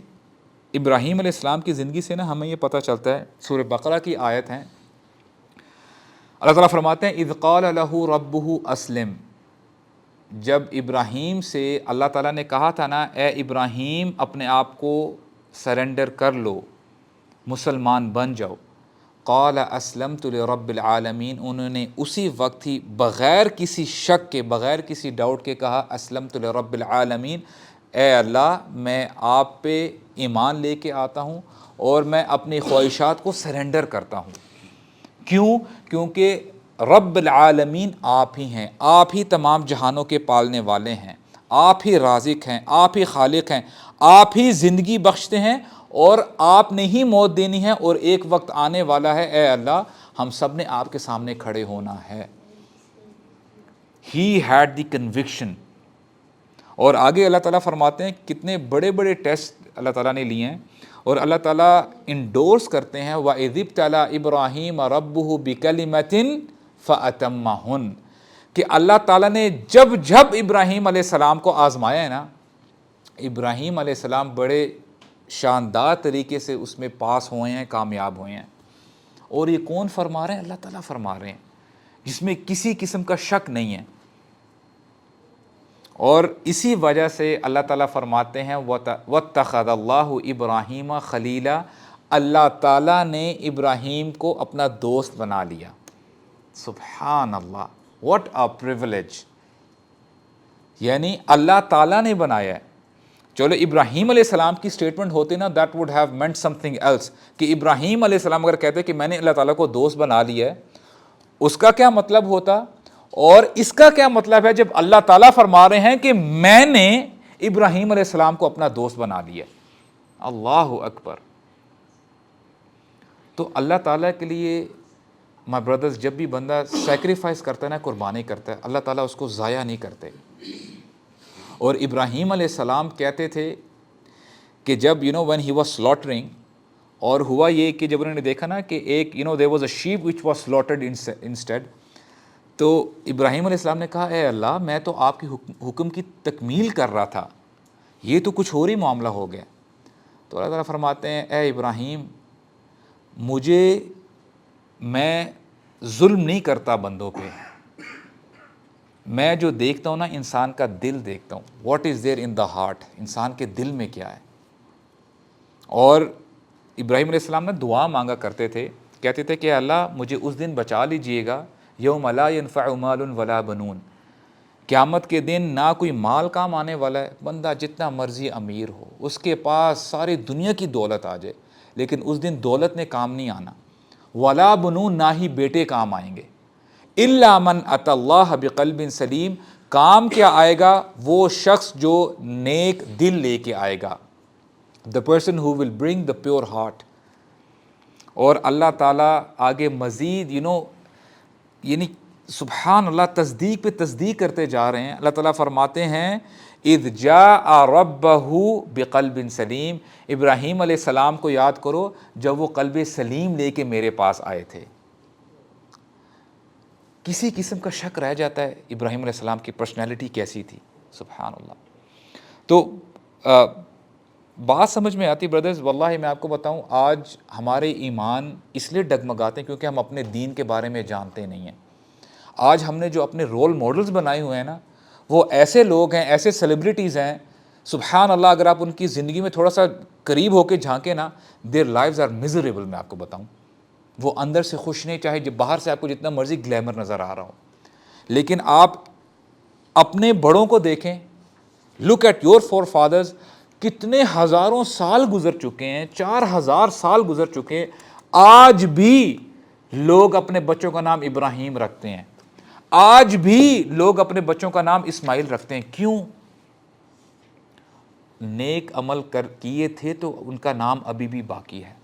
ابراہیم علیہ السلام کی زندگی سے نا ہمیں یہ پتہ چلتا ہے, سورہ بقرہ کی آیت ہیں, اللہ تعالیٰ فرماتے ہیں اذ قال لہ ربہ اسلم, جب ابراہیم سے اللہ تعالیٰ نے کہا تھا نا اے ابراہیم اپنے آپ کو سرنڈر کر لو, مسلمان بن جاؤ. قال اسلمت لرب العالمین، انہوں نے اسی وقت ہی بغیر کسی شک کے، بغیر کسی ڈاؤٹ کے کہا اسلمت لرب العالمین، اے اللہ میں آپ پہ ایمان لے کے آتا ہوں اور میں اپنی خواہشات کو سرنڈر کرتا ہوں۔ کیوں؟ کیونکہ رب العالمین آپ ہی ہیں، آپ ہی تمام جہانوں کے پالنے والے ہیں، آپ ہی رازق ہیں، آپ ہی خالق ہیں، آپ ہی زندگی بخشتے ہیں اور آپ نے ہی موت دینی ہے، اور ایک وقت آنے والا ہے اے اللہ ہم سب نے آپ کے سامنے کھڑے ہونا ہے۔ He had the conviction۔ اور آگے اللہ تعالیٰ فرماتے ہیں کتنے بڑے بڑے ٹیسٹ اللہ تعالیٰ نے لیے ہیں، اور اللہ تعالیٰ انڈورس کرتے ہیں وَإِذِ ابْتَلَىٰ إِبْرَاهِيمَ رَبُّهُ بِكَلِمَةٍ فَأَتَمَّهُنَّ، کہ اللہ تعالیٰ نے جب ابراہیم علیہ السلام کو آزمایا ہے نا، ابراہیم علیہ السلام بڑے شاندار طریقے سے اس میں پاس ہوئے ہیں، کامیاب ہوئے ہیں۔ اور یہ کون فرما رہے ہیں؟ اللہ تعالیٰ فرما رہے ہیں، جس میں کسی قسم کا شک نہیں ہے۔ اور اسی وجہ سے اللہ تعالیٰ فرماتے ہیں وَاتَّخَذَ اللَّهُ إِبْرَاهِيمَ خَلِيلًا، اللہ تعالیٰ نے ابراہیم کو اپنا دوست بنا لیا۔ سبحان اللہ، واٹ اے پریویلیج، یعنی اللہ تعالیٰ نے بنایا ہے۔ چلو ابراہیم علیہ السلام کی سٹیٹمنٹ ہوتے نا that would have meant something else, کہ ابراہیم علیہ السلام اگر کہتے کہ میں نے اللہ تعالیٰ کو دوست بنا لیا ہے، اس کا کیا مطلب ہوتا؟ اور اس کا کیا مطلب ہے جب اللہ تعالیٰ فرما رہے ہیں کہ میں نے ابراہیم علیہ السلام کو اپنا دوست بنا لیا؟ اللہ اکبر۔ تو اللہ تعالیٰ کے لیے مائی بردرز جب بھی بندہ سیکریفائس کرتا ہے نا، قربانی کرتا ہے، اللہ تعالیٰ اس کو ضائع نہیں کرتے۔ اور ابراہیم علیہ السلام کہتے تھے کہ جب when he was slaughtering، اور ہوا یہ کہ جب انہوں نے دیکھا نا کہ ایک there was a sheep which was slaughtered instead، تو ابراہیم علیہ السلام نے کہا اے اللہ میں تو آپ کی حکم کی تکمیل کر رہا تھا، یہ تو کچھ اور ہی معاملہ ہو گیا۔ تو اللہ تعالیٰ فرماتے ہیں اے ابراہیم میں ظلم نہیں کرتا بندوں پہ، میں جو دیکھتا ہوں نا انسان کا دل دیکھتا ہوں، what is there in the heart, انسان کے دل میں کیا ہے۔ اور ابراہیم علیہ السلام نے دعا مانگا کرتے تھے، کہتے تھے کہ اللہ مجھے اس دن بچا لیجئے گا یوم لا ينفع مال ولا بنون، قیامت کے دن نہ کوئی مال کام آنے والا ہے، بندہ جتنا مرضی امیر ہو، اس کے پاس ساری دنیا کی دولت آ جائے، لیکن اس دن دولت نے کام نہیں آنا، ولا بنون، نہ ہی بیٹے کام آئیں گے، الا من اتی اللہ بقلب سلیم، کام کیا آئے گا؟ وہ شخص جو نیک دل لے کے آئے گا، the person who will bring the pure heart۔ اور اللہ تعالیٰ آگے مزید یعنی سبحان اللہ تصدیق پہ تصدیق کرتے جا رہے ہیں۔ اللہ تعالیٰ فرماتے ہیں اذ جاء ربہ بقلب سلیم، ابراہیم علیہ السلام کو یاد کرو جب وہ قلب سلیم لے کے میرے پاس آئے تھے۔ کسی قسم کا شک رہ جاتا ہے ابراہیم علیہ السلام کی پرسنالٹی کیسی تھی؟ سبحان اللہ۔ تو بات سمجھ میں آتی بردرز، واللہ میں آپ کو بتاؤں آج ہمارے ایمان اس لیے ڈگمگاتے ہیں کیونکہ ہم اپنے دین کے بارے میں جانتے نہیں ہیں۔ آج ہم نے جو اپنے رول ماڈلز بنائے ہوئے ہیں نا، وہ ایسے لوگ ہیں، ایسے سیلیبریٹیز ہیں، سبحان اللہ اگر آپ ان کی زندگی میں تھوڑا سا قریب ہو کے جھانکیں نا، دیئر لائفز آر میزریبل۔ میں آپ کو بتاؤں وہ اندر سے خوش نہیں، چاہے جب باہر سے آپ کو جتنا مرضی گلیمر نظر آ رہا ہو، لیکن آپ اپنے بڑوں کو دیکھیں، look at your forefathers, کتنے ہزاروں سال گزر چکے ہیں، 4000 سال گزر چکے ہیں، آج بھی لوگ اپنے بچوں کا نام ابراہیم رکھتے ہیں، آج بھی لوگ اپنے بچوں کا نام اسماعیل رکھتے ہیں۔ کیوں؟ نیک عمل کیے تھے تو ان کا نام ابھی بھی باقی ہے۔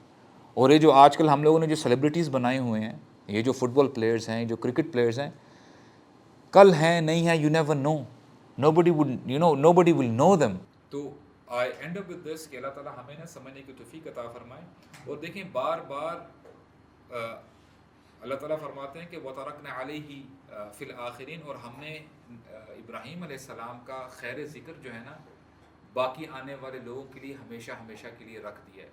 اور یہ جو آج کل ہم لوگوں نے جو سیلیبریٹیز بنائے ہوئے ہیں، یہ جو فٹ بال پلیئرز ہیں، جو کرکٹ پلیئرز ہیں، کل ہیں نہیں ہیں، you never know, nobody will know them۔ تو I end up with this کہ اللہ تعالیٰ ہمیں نا سمجھنے کی توفیق عطا فرمائے۔ اور دیکھیں بار بار اللہ تعالیٰ فرماتے ہیں کہ وَتَرَكْنَا عَلَيْهِ فِي الْآخِرِينَ، اور ہم نے ابراہیم علیہ السلام کا خیر ذکر جو ہے نا باقی آنے والے لوگوں کے لیے ہمیشہ ہمیشہ کے لیے رکھ دیا ہے۔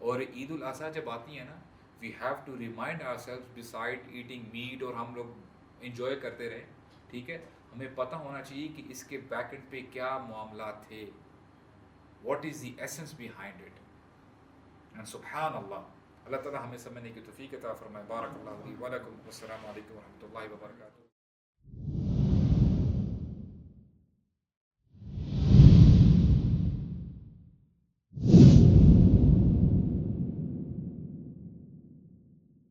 اور عید الاضحیٰ جب آتی ہے نا، we have to remind ourselves beside eating meat، اور ہم لوگ انجوائے کرتے رہے، ٹھیک ہے، ہمیں پتہ ہونا چاہیے کہ اس کے بیک اینڈ پہ کیا معاملات تھے، what is the essence behind it۔ and سبحان اللہ، اللہ تعالیٰ ہمیں سمجھنے کی توفیق عطا فرمائے. بارک اللہ لی و لکم. والسلام علیکم ورحمۃ اللہ وبرکاتہ.